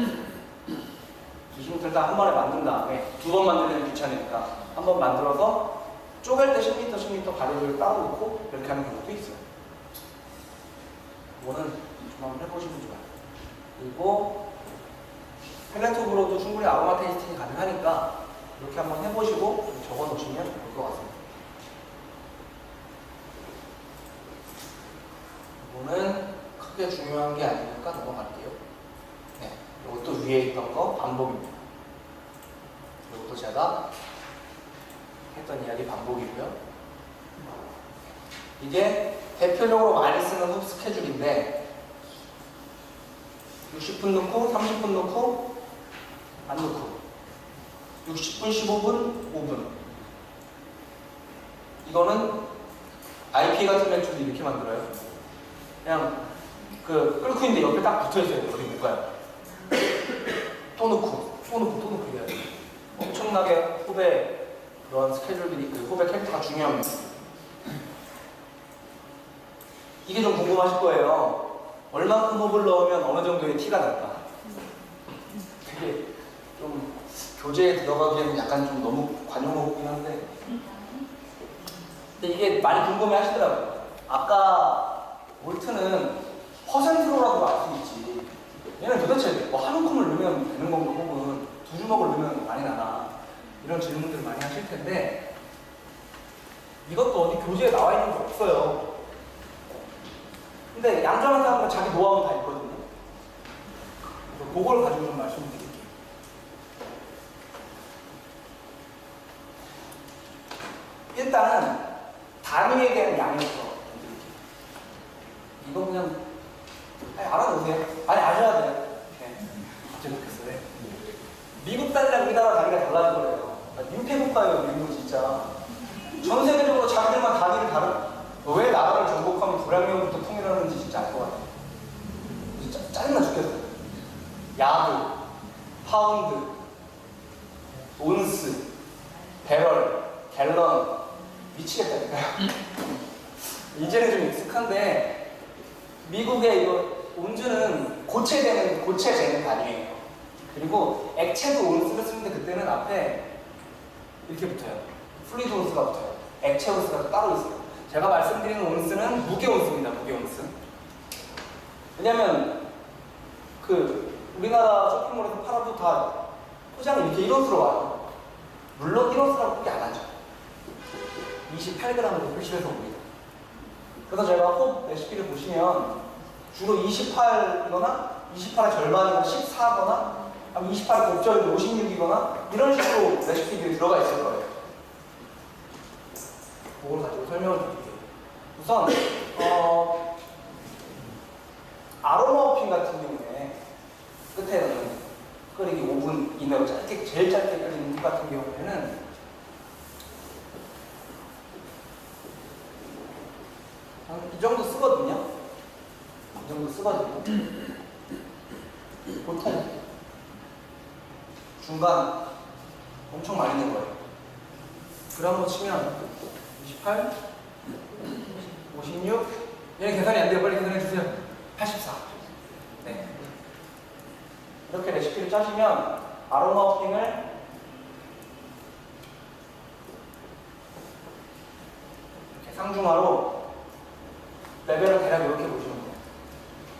20리터를 다 한 번에 만든 다음에 2번 만들면 귀찮으니까 한 번 만들어서 쪼갤 때 10리터, 10리터 발효를 따로 넣고 이렇게 하는 경우도 있어요. 이거는 좀 한번 해보시면 좋아요. 그리고 펠레토브로도 충분히 아로마 테이스팅이 가능하니까 이렇게 한번 해보시고 적어 놓으시면 좋을 것 같습니다. 이거는 크게 중요한 게 아니니까 넘어갈게요. 네, 이것도 위에 있던 거 반복입니다. 이것도 제가 했던 이야기 반복이고요. 이게 대표적으로 많이 쓰는 흡 스케줄인데 60분 넣고 30분 넣고 안 넣고 60분, 15분, 5분 이거는 IP 같은 맥주도 이렇게 만들어요. 그냥 끓고 있는데 옆에 딱 붙어있어야 돼요. 어디 못 가요. 또 넣고 이래야 돼요. 엄청나게 후배 그런 스케줄들이 후배 캐릭터가 중요합니다. 이게 좀 궁금하실 거예요. 얼만큼 홉을 넣으면 어느 정도의 티가 날까? 되게 좀 교재에 들어가기에는 약간 좀 너무 관용호흡이긴 한데 근데 이게 많이 궁금해 하시더라고요. 아까 몰트는 퍼센트로라도 알 수 있지 얘는 도대체 뭐 한 움큼을 넣으면 되는 건가 혹은 두 주먹을 넣으면 많이 나나 이런 질문들을 많이 하실 텐데 이것도 어디 교재에 나와 있는 게 없어요. 근데 양조하는 사람은 자기 노하우 다 있거든요. 그래서 그걸 가지고 좀 말씀드릴게요. 일단 단위에 대한 양부터 드릴게요. 이거 그냥 알아놓으세요. 아셔야 돼요. 네. 갑자기 좋겠어요. 미국 달러랑 우리나라 단위가 달라진 거예요. 민폐국가예요, 미국은 진짜. 전 세계적으로 자기들만 단위를 왜 나라를 정복하면 불량명부터 통일하는지 진짜 알 것 같아요. 야드, 파운드, 온스, 배럴, 갤런, 미치겠다니까요. 이제는 좀 익숙한데 미국의 이거 온즈는 고체 재는 단위예요. 그리고 액체도 온스를 쓰는데 그때는 앞에 이렇게 붙어요. 플루이드 온스가 붙어요. 액체 온스가 따로 있어요. 제가 말씀드리는 온스는 무게 온스입니다. 무게 온스. 왜냐면 우리나라 쇼핑몰에서 팔아도 다 포장이 이렇게 1온스로 와요. 물론 1온스라고 그렇게 안 하죠. 28g으로 표시해서 옵니다. 그래서 제가 홉 레시피를 보시면 주로 28이거나 28의 절반이거나 14거나 28의 곱절이 56이거나 이런 식으로 레시피들이 들어가 있을 거예요. 그걸 가지고 설명을 드릴게요. 우선 아로마 호핑 같은 경우에 끝에는 끓이기 5분 이내로 제일 짧게 끓이는 국 같은 경우에는 이 정도 쓰거든요. 이 정도 쓰거든요. 보통 중간 엄청 많이 넣은 거예요. 그람으로 치면 28, 56, 얘는 계산이 안 돼요. 빨리 계산해 주세요. 84. 네. 이렇게 레시피를 짜시면 아로마 호핑을 이렇게 상중하로 레벨을 대략 이렇게 보시면 돼요.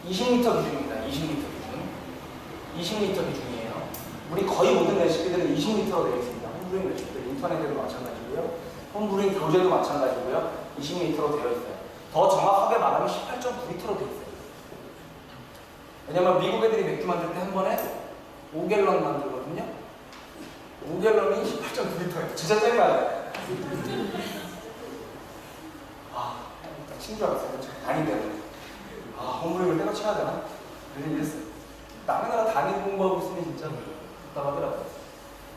20리터 기준입니다. 20리터 기준. 20리터 기준이에요. 우리 거의 모든 레시피들은 20리터로 되어 있습니다. 홈브루잉 레시피들 인터넷에도 마찬가지고요. 홈브루잉 교재도 마찬가지고요. 20리터로 되어 있어요. 더 정확하게 말하면 18.9리터로 되어 있어요. 왜냐면 미국 애들이 맥주 만들 때 한 번에 5갤런 만들거든요. 5갤런이 18.9리터예요. 진짜 짠거 아니에요? 친줄 알았어요. 아닌데. 홈브루잉을 때려 쳐야 되나? 이랬어요. 남의 나라 단위 공부하고 있으면 진짜 답답하더라고요.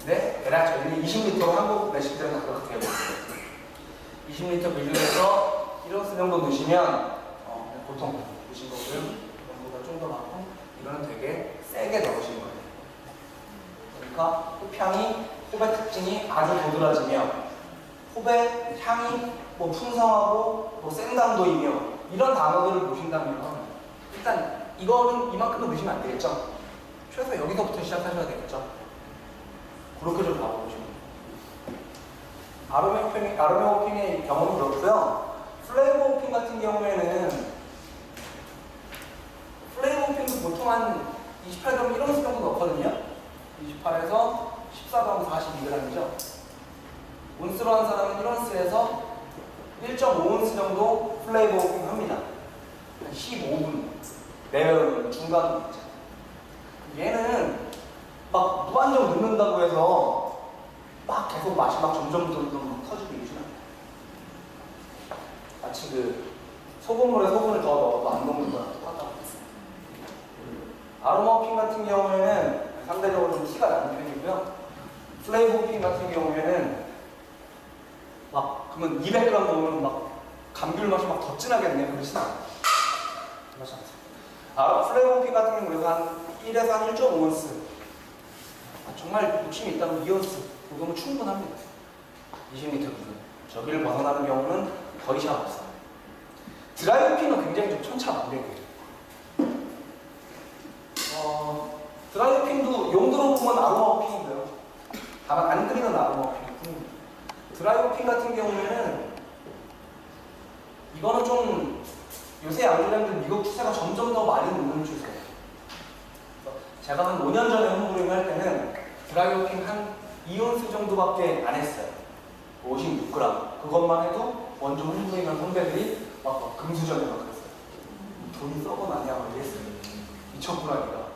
네, 대략 저희는 20리터로 한국 레시피들은 다 그렇게 되어 있어요. 20리터 기준에서 1온스 정도 넣으시면 보통 넣으신 거고요. 이거보다 좀 더 많고 이거는 되게 세게 넣으신 거예요. 그러니까 홉향이, 홉의 특징이 아주 도드라지며 홉의 향이 풍성하고 생강도이며 이런 단어들을 보신다면 일단 이거는 이만큼은 넣으시면 안 되겠죠? 최소 여기서부터 시작하셔야 되겠죠? 그렇게 좀 봐보시면 아로마 호핑의 경험은 그렇고요. 플레이버 호핑 같은 경우에는 플레이버 호핑도 보통 한 28g 1온스 정도 넣거든요. 28에서 14g 42g이죠. 온스로 한 사람은 1온스에서 1.5온스 정도 플레이버 호핑 합니다. 한 15분 내외로 중간 있죠. 얘는 막 무한정 넣는다고 해서 막 계속 맛이 막 점점 터지고 이러시면 마치 소금물에 소금을 더 넣어도 안 녹는 거랑 똑같다고 했어요. 아로마 호핑 같은 경우에는 상대적으로 좀 티가 나는 편이고요. 플레이버 호핑 같은 경우에는 그러면 200g 넣으면 감귤 맛이 더 진하겠네요. 그렇진 않아요. 그렇지 않습니다. 플레이버 호핑 같은 경우는 한 1에서 한 1.5온스. 정말 욕심이 있다면 2온스. 그거면 충분합니다. 20리터 기준. 저기를 벗어나는 경우는 거의 잘 없어요. 드라이 호핑은 굉장히 좀 천차만별이에요. 드라이 호핑도 용도로 보면 아로마 호핑이고요. 다만 안 끓이는 아로마 호핑이고, 드라이 호핑 같은 경우에는 이거는 좀 요새 양조장들 미국 추세가 점점 더 많이 오는 추세예요. 제가 한 5년 전에 홈브루잉 할 때는 드라이 호핑 한 2온스 정도밖에 안 했어요. 56g. 그것만 해도 원조 홈브루잉 한 선배들이 금수저에 그랬어요. 돈이 썩어나냐 이랬어요. 미쳤구나 니가.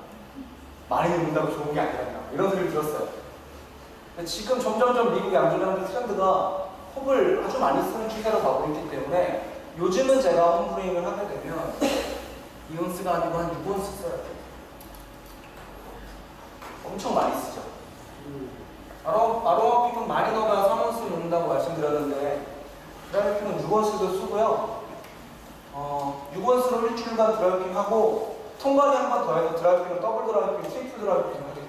많이 넣는다고 좋은 게 아니라 이런 소리를 들었어요. 근데 지금 점점점 미국 양조장들 트렌드가 홉을 아주 많이 쓰는 추세로 가고 있기 때문에 요즘은 제가 홈브루잉을 하게 되면 2온스가 아니고 한 6온스 써요. 엄청 많이 쓰죠. 아로마 호핑은 많이 넣어야 3온스 넣는다고 말씀드렸는데 드라이 호핑은 6온스도 쓰고요. 6온스로 일주일간 드라이 호핑하고 통과리 한 번 더해서 드라이빙을 더블 드라이빙, 트리플 드라이빙 하게 돼.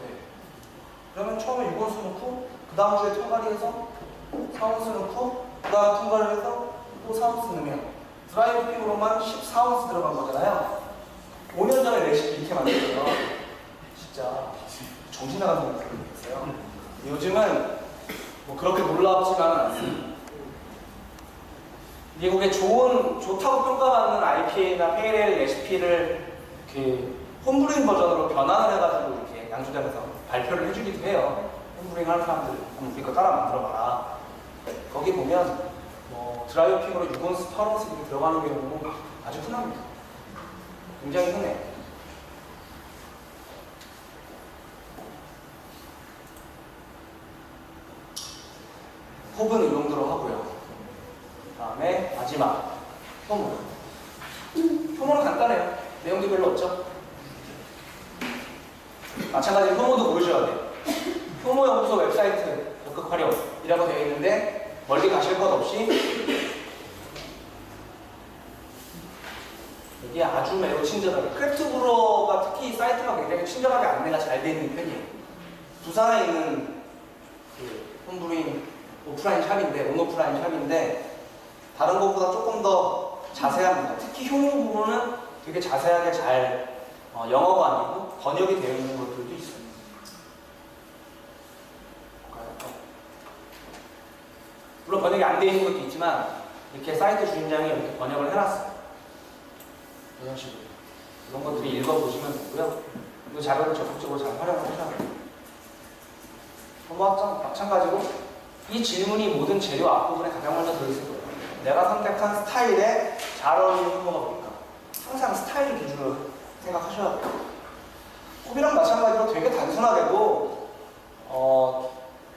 그러면 처음에 6원수 넣고 그 다음 주에 통과리해서 4원수 넣고 그 다음 통과를 해서 또 4원수 넣으면 드라이빙으로만 14원수 들어간 거잖아요. 5년 전에 레시피 이렇게 만들었어요. 진짜 정신 나간 생각이 들었어요. 요즘은 뭐 그렇게 놀랍지만은 않습니다. 미국의 좋다고 평가받는 IPA나 페일에일 레시피를 이렇게 홈브루잉 버전으로 변환을 해가지고 이렇게 양조장에서 발표를 해주기도 해요. 홈브루잉 하는 사람들 우리 거 따라 만들어봐라. 거기 보면 뭐 드라이어핑으로 6온스, 8온스 이렇게 들어가는 경우는 아주 흔합니다. 굉장히 흔해요. 홉은 이 정도로 하고요. 다음에 마지막 효모. 효모는 간단해요. 내용도 별로 없죠. 마찬가지로 효모도 보여줘야 돼요. 효모 연구소 웹사이트 적극 활용이라고 되어 있는데 멀리 가실 것 없이 여기 아주 매우 친절하게 크래프트브로가 특히 사이트가 굉장히 친절하게 안내가 잘 되어 있는 편이에요. 부산에 있는 그 홈브루잉 오프라인 샵인데 온오프라인 샵인데 다른 것보다 조금 더 자세합니다. 특히 효모 부분은 되게 자세하게 잘 영어가 아니고 번역이 되어 있는 것들도 있어요. 물론 번역이 안 되어 있는 것도 있지만 이렇게 사이트 주인장이 이렇게 번역을 해놨어요. 이런 식으로. 이런 것들이 읽어보시면 되고요. 이 자료를 적극적으로 잘 활용을 하셔야 돼요. 마찬가지로 이 질문이 모든 재료 앞부분에 가장 먼저 들어있을 거예요. 내가 선택한 스타일에 잘 어울리는 효모가 뭘까? 항상 스타일 기준으로 생각하셔야 돼요. 홉이랑 마찬가지로 되게 단순하게도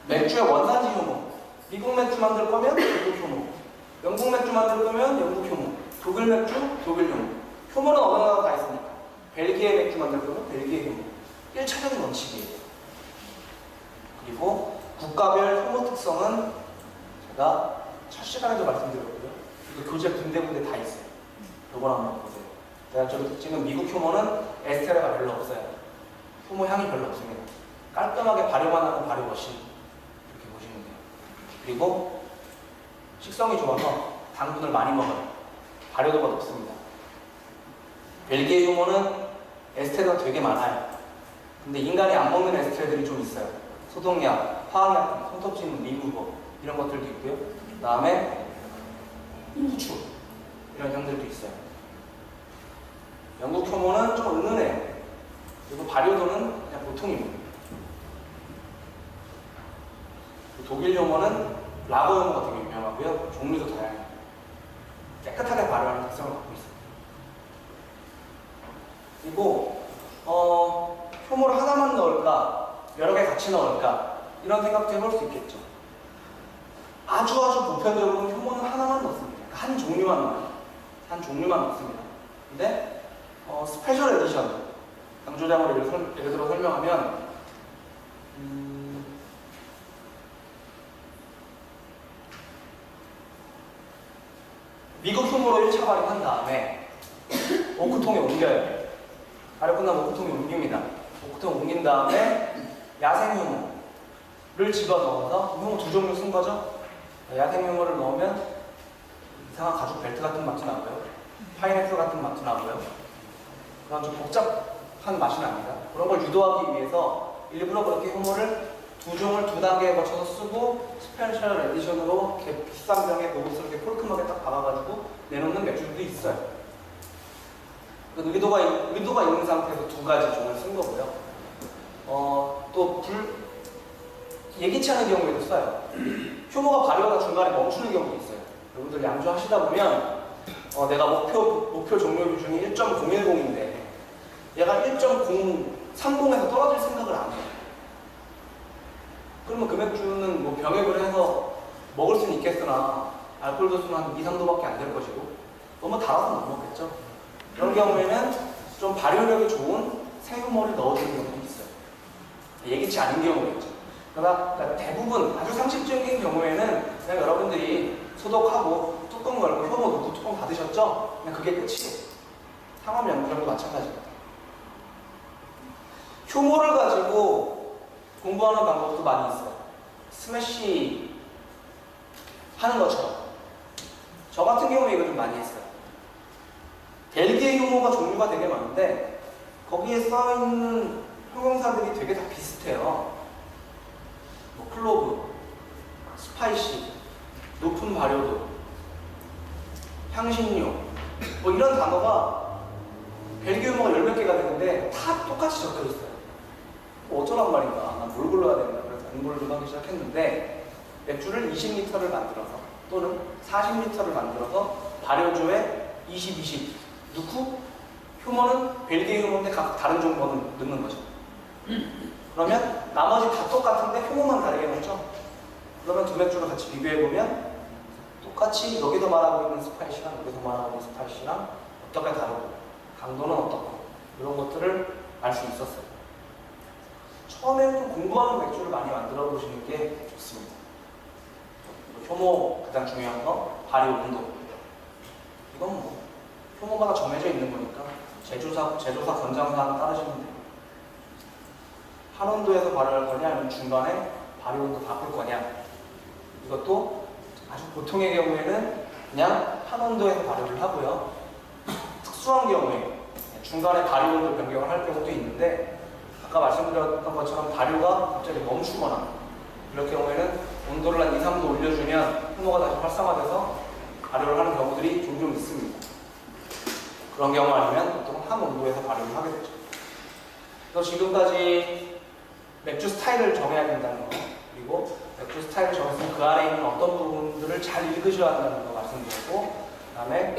맥주의 원산지 효모. 미국 맥주 만들 거면 미국 효모, 영국 맥주 만들 거면 영국 효모, 독일 맥주, 독일 효모. 효모는 어느 나라 다 있으니까. 벨기에 맥주 만들 거면 벨기에 효모. 1차적인 원칙이에요. 그리고 국가별 효모 특성은 제가 첫 시간에도 말씀드렸고요. 이거 교재 군데군데 다 있어요. 요걸 한번 보세요. 대략적인 특징은 미국 효모는 에스테라가 별로 없어요. 효모 향이 별로 없습니다. 깔끔하게 발효만 하는 발효워시 이렇게 보시면 돼요. 그리고 식성이 좋아서 당분을 많이 먹어요. 발효도가 높습니다. 벨기에 효모는 에스테라가 되게 많아요. 근데 인간이 안 먹는 에스테라들이 좀 있어요. 소독약, 화학약품, 손톱진, 리무버 이런 것들도 있고요. 그 다음에 후추 이런 향들도 있어요. 영국 효모는 좀 은은해요. 그리고 발효도는 그냥 보통입니다. 독일 효모는 라거 효모가 되게 유명하고요. 종류도 다양해요. 깨끗하게 발효하는 특성을 갖고 있어요. 그리고 효모를 하나만 넣을까? 여러 개 같이 넣을까? 이런 생각도 해볼 수 있겠죠. 아주 보편적으로 효모는 하나만 넣습니다. 한 종류만 넣어요. 한 종류만 넣습니다. 근데 스페셜 에디션 양조장으로 예를 들어 설명하면 미국 효모로 1차 발효한 다음에 오크통에 옮겨야 돼요. 발효 끝나면 오크통에 옮깁니다. 오크통에 옮긴 다음에 야생 효모를 집어넣어서 효모 두 종류 쓴 거죠. 야생 효모를 넣으면 이상한 가죽 벨트 같은 맛이 나고요. 파인애플 같은 맛도 나고요. 그런 좀 복잡한 맛이 납니다. 그런 걸 유도하기 위해서 일부러 그렇게 효모를 두 종을 두 단계에 거쳐서 쓰고 스페셜 에디션으로 이렇게 비싼 병에 고급스럽게 폴크막에 딱 박아가지고 내놓는 맥주들도 있어요. 의도가 있는 상태에서 두 가지 종을 쓴 거고요. 또 예기치 않은 경우에도 써요. 효모가 발효가 중간에 멈추는 경우도 있어요. 여러분들 양조하시다 보면 내가 목표 종료 비중이 1.010인데 얘가 1.030에서 떨어질 생각을 안 해요. 그러면 그 맥주는 뭐 병액을 해서 먹을 수는 있겠으나 알코올 도수는 한 2, 3도밖에 안 될 것이고 너무 달아서 못 먹겠죠. 그런 경우에는 좀 발효력이 좋은 새우모를 넣어주는 경우도 있어요. 예기치 않은 경우겠죠. 그러나 대부분 아주 상식적인 경우에는 그냥 여러분들이 소독하고 뚜껑 걸고 효모 넣고 뚜껑 닫으셨죠? 그냥 그게 끝이에요. 상업 양조장도 마찬가지입니다. 효모를 가지고 공부하는 방법도 많이 있어요. 스매시 하는 것처럼. 저 같은 경우에 이거 좀 많이 했어요. 벨기에 효모가 종류가 되게 많은데 거기에 써있는 형용사들이 되게 다 비슷해요. 뭐 클로브, 스파이시, 높은 발효도, 향신료 뭐 이런 단어가 벨기에 효모가 10몇 개가 되는데 다 똑같이 적혀 있어요. 뭐 어쩌란 말인가, 난 뭘 골라야 되나. 그래서 공부를 좀 하기 시작했는데 맥주를 20리터를 만들어서 또는 40리터를 만들어서 발효조에 20, 20 넣고 효모는 벨기에 효모인데 각 다른 종목을 넣는 거죠. 그러면 나머지 다 똑같은데 효모만 다르게 넣죠. 그러면 두 맥주를 같이 비교해보면 똑같이 여기서 말하고 있는 스파이시랑 여기서 말하고 있는 스파이시랑 어떻게 다르고 강도는 어떻고 이런 것들을 알 수 있었어요. 처음에는 좀 공부하는 맥주를 많이 만들어 보시는 게 좋습니다. 효모 가장 중요한 거 발효 온도. 이건 뭐 효모마다 정해져 있는 거니까 제조사 권장사항 따르시면 돼요. 한온도에서 발효할 거냐 아니면 중간에 발효 온도 바꿀 거냐. 이것도 아주 보통의 경우에는 그냥 한온도에서 발효를 하고요. 특수한 경우에 중간에 발효 온도 변경을 할 경우도 있는데 아까 말씀드렸던 것처럼 발효가 갑자기 멈추거나 이럴 경우에는 온도를 한 2, 3도 올려주면 효모가 다시 활성화돼서 발효를 하는 경우들이 종종 있습니다. 그런 경우 아니면 보통 한 온도에서 발효를 하게 되죠. 그래서 지금까지 맥주 스타일을 정해야 된다는 거, 그리고 맥주 스타일을 정했으면 그 안에 있는 어떤 부분들을 잘 읽으셔야 한다는 거 말씀드렸고, 그 다음에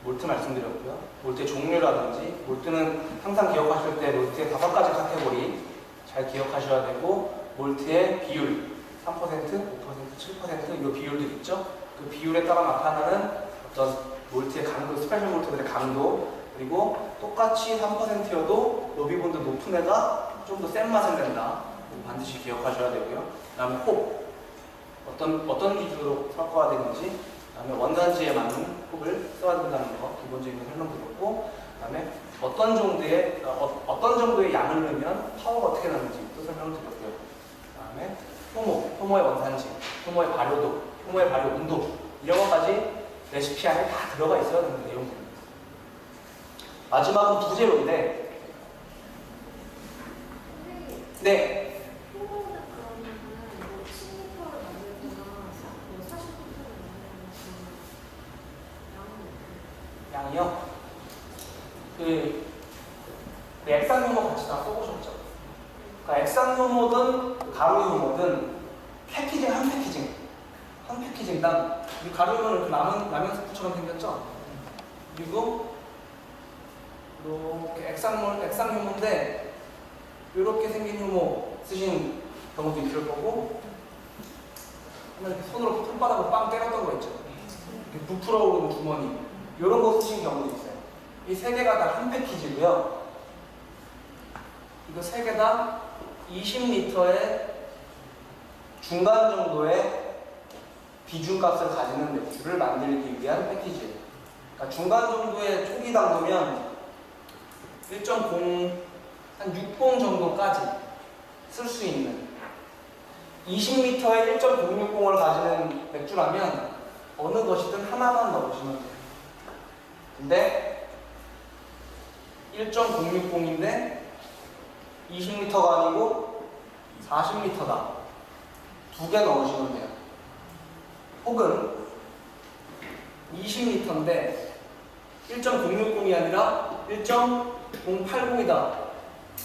몰트 말씀드렸고요. 몰트의 종류라든지, 몰트는 항상 기억하실 때 몰트의 5가지 카테고리 잘 기억하셔야 되고, 몰트의 비율 3%, 5%, 7% 이 비율들 있죠? 그 비율에 따라 나타나는 어떤 몰트의 강도, 스페셜 몰트들의 강도, 그리고 똑같이 3%여도 노비본드 높은 애가 좀 더 센 맛을 낸다. 반드시 기억하셔야 되고요. 그 다음에 홉, 어떤 기준으로 섞어야 되는지, 그 다음에 원산지에 맞는 홉을 써야 된다는 거 기본적인 거 설명드렸고, 그 다음에 어떤 정도의 양을 넣으면 파워가 어떻게 나는지 또 설명드렸고요. 그 다음에 효모의 원산지, 효모의 발효도, 효모의 발효 온도 이런 것까지 레시피 안에 다 들어가 있어야 되는 내용들입니다. 마지막은 부재료인데, 네. 양이요? 그 액상 효모 같이 다 써보셨죠? 그러니까 액상 효모든 가루 효모든 패키징 한 패키징당 이 가루 효모는 라면 스프처럼 생겼죠? 그리고 이렇게 액상 효모인데 이렇게 생긴 효모 쓰신 경우도 있을 거고, 이렇게 손으로 손바닥으로 빵 때렸던 거 있죠? 이렇게 부풀어 오르는 주머니 이런 거 쓰신 경우도 있어요. 이 세 개가 다 한 패키지고요. 이거 세 개 다 20리터의 중간 정도의 비중값을 가지는 맥주를 만들기 위한 패키지예요. 그러니까 중간 정도의 초기 당도면 1.0 한 60 정도까지 쓸 수 있는 20리터의 1.060을 가지는 맥주라면 어느 것이든 하나만 넣으시면 돼요. 근데 1.060인데 20리터가 아니고 40리터다. 2개 넣으시면 돼요. 혹은 20리터인데 1.060이 아니라 1.080이다.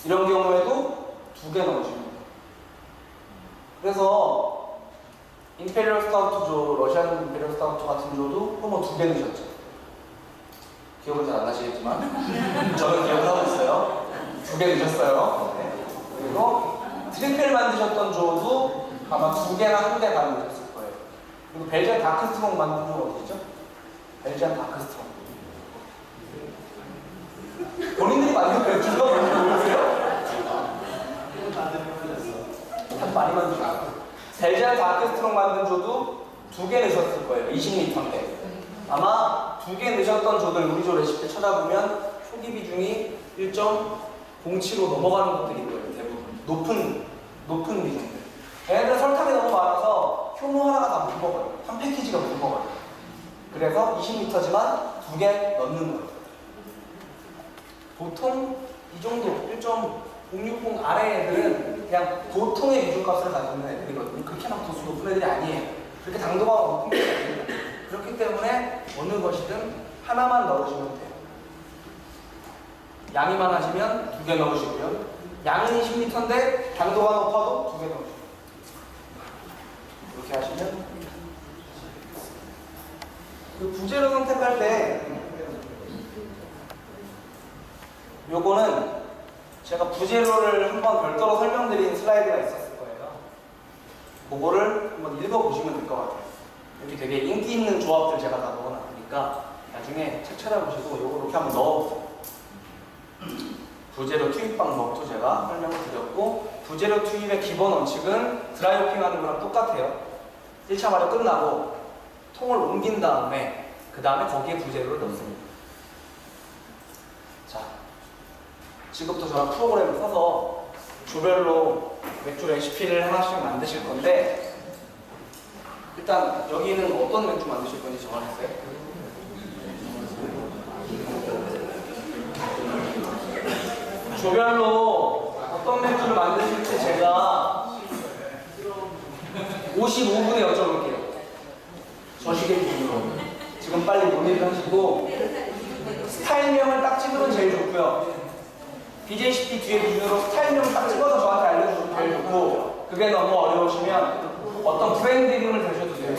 이런 경우에도 2개 넣으시면 돼요. 그래서 임페리얼 스타우트 조, 러시안 임페리얼 스타우트 같은 조도 효모 2개 넣으셨죠. 기억은 잘 안 나시겠지만 저는 기억하고 있어요. 2개 넣으셨어요. 네. 그리고 트리플 만드셨던 조도 아마 2개나 1개 만드셨을 거예요. 그리고 벨지안 다크스트롱 만든 조가 어디죠? 벨지안 다크스트롱. 본인들이 만든 맥주가 뭔지 모르세요? 아주 많이 만드셨어요. 벨지안 다크스트롱 만든 조도 2개 넣으셨을 거예요. 20리터인데. 아마 2개 넣으셨던 조들 우리 조 레시피 찾아보면 초기 비중이 1.0 공치로 넘어가는 것들이 있고요. 대부분 높은 비중들. 얘네들 설탕이 너무 많아서 효모 하나가 다 못 먹어요. 한 패키지가 못 먹어요. 그래서 20L지만 2개 넣는 거예요. 보통 이 정도 1.060 아래 애들은 그냥 보통의 기준값을 가지고 있는 애들이거든요. 그렇게 막 도수 높은 애들이 아니에요. 그렇게 당도가 높은 게 아닙니다. 그렇기 때문에 어느 것이든 하나만 넣으시면 돼요. 양이 많아지면 2개 넣으시고요. 양은 20L인데 당도가 높아도 2개 넣으시고요. 이렇게 하시면 그 부재료 선택할 때 요거는 제가 부재료를 한번 별도로 설명드린 슬라이드가 있었을 거예요. 그거를 한번 읽어보시면 될 것 같아요. 여기 되게 인기 있는 조합들 제가 다 넣어놨으니까 나중에 책 찾아보시고 요거 이렇게 한번 넣어보세요. 부재료 투입 방법도 제가 설명을 드렸고, 부재료 투입의 기본 원칙은 드라이호핑 하는 거랑 똑같아요. 1차 발효 끝나고 통을 옮긴 다음에 그 다음에 거기에 부재료를 넣습니다. 자, 지금부터 저랑 프로그램을 써서 조별로 맥주 레시피를 하나씩 만드실 건데, 일단 여기는 어떤 맥주 만드실 건지 정하셨어요? 조별로 어떤 맥주를 만드실지 제가 55분에 여쭤볼게요. 저시계 기준으로. 지금 빨리 논의를 하시고, 스타일명을 딱 찍으면 제일 좋고요. BJCP 뒤에 기준으로 스타일명을 딱 찍어서 저한테 알려주면 제일 좋고, 그게 너무 어려우시면 어떤 브랜드 이름을 대셔도 돼요.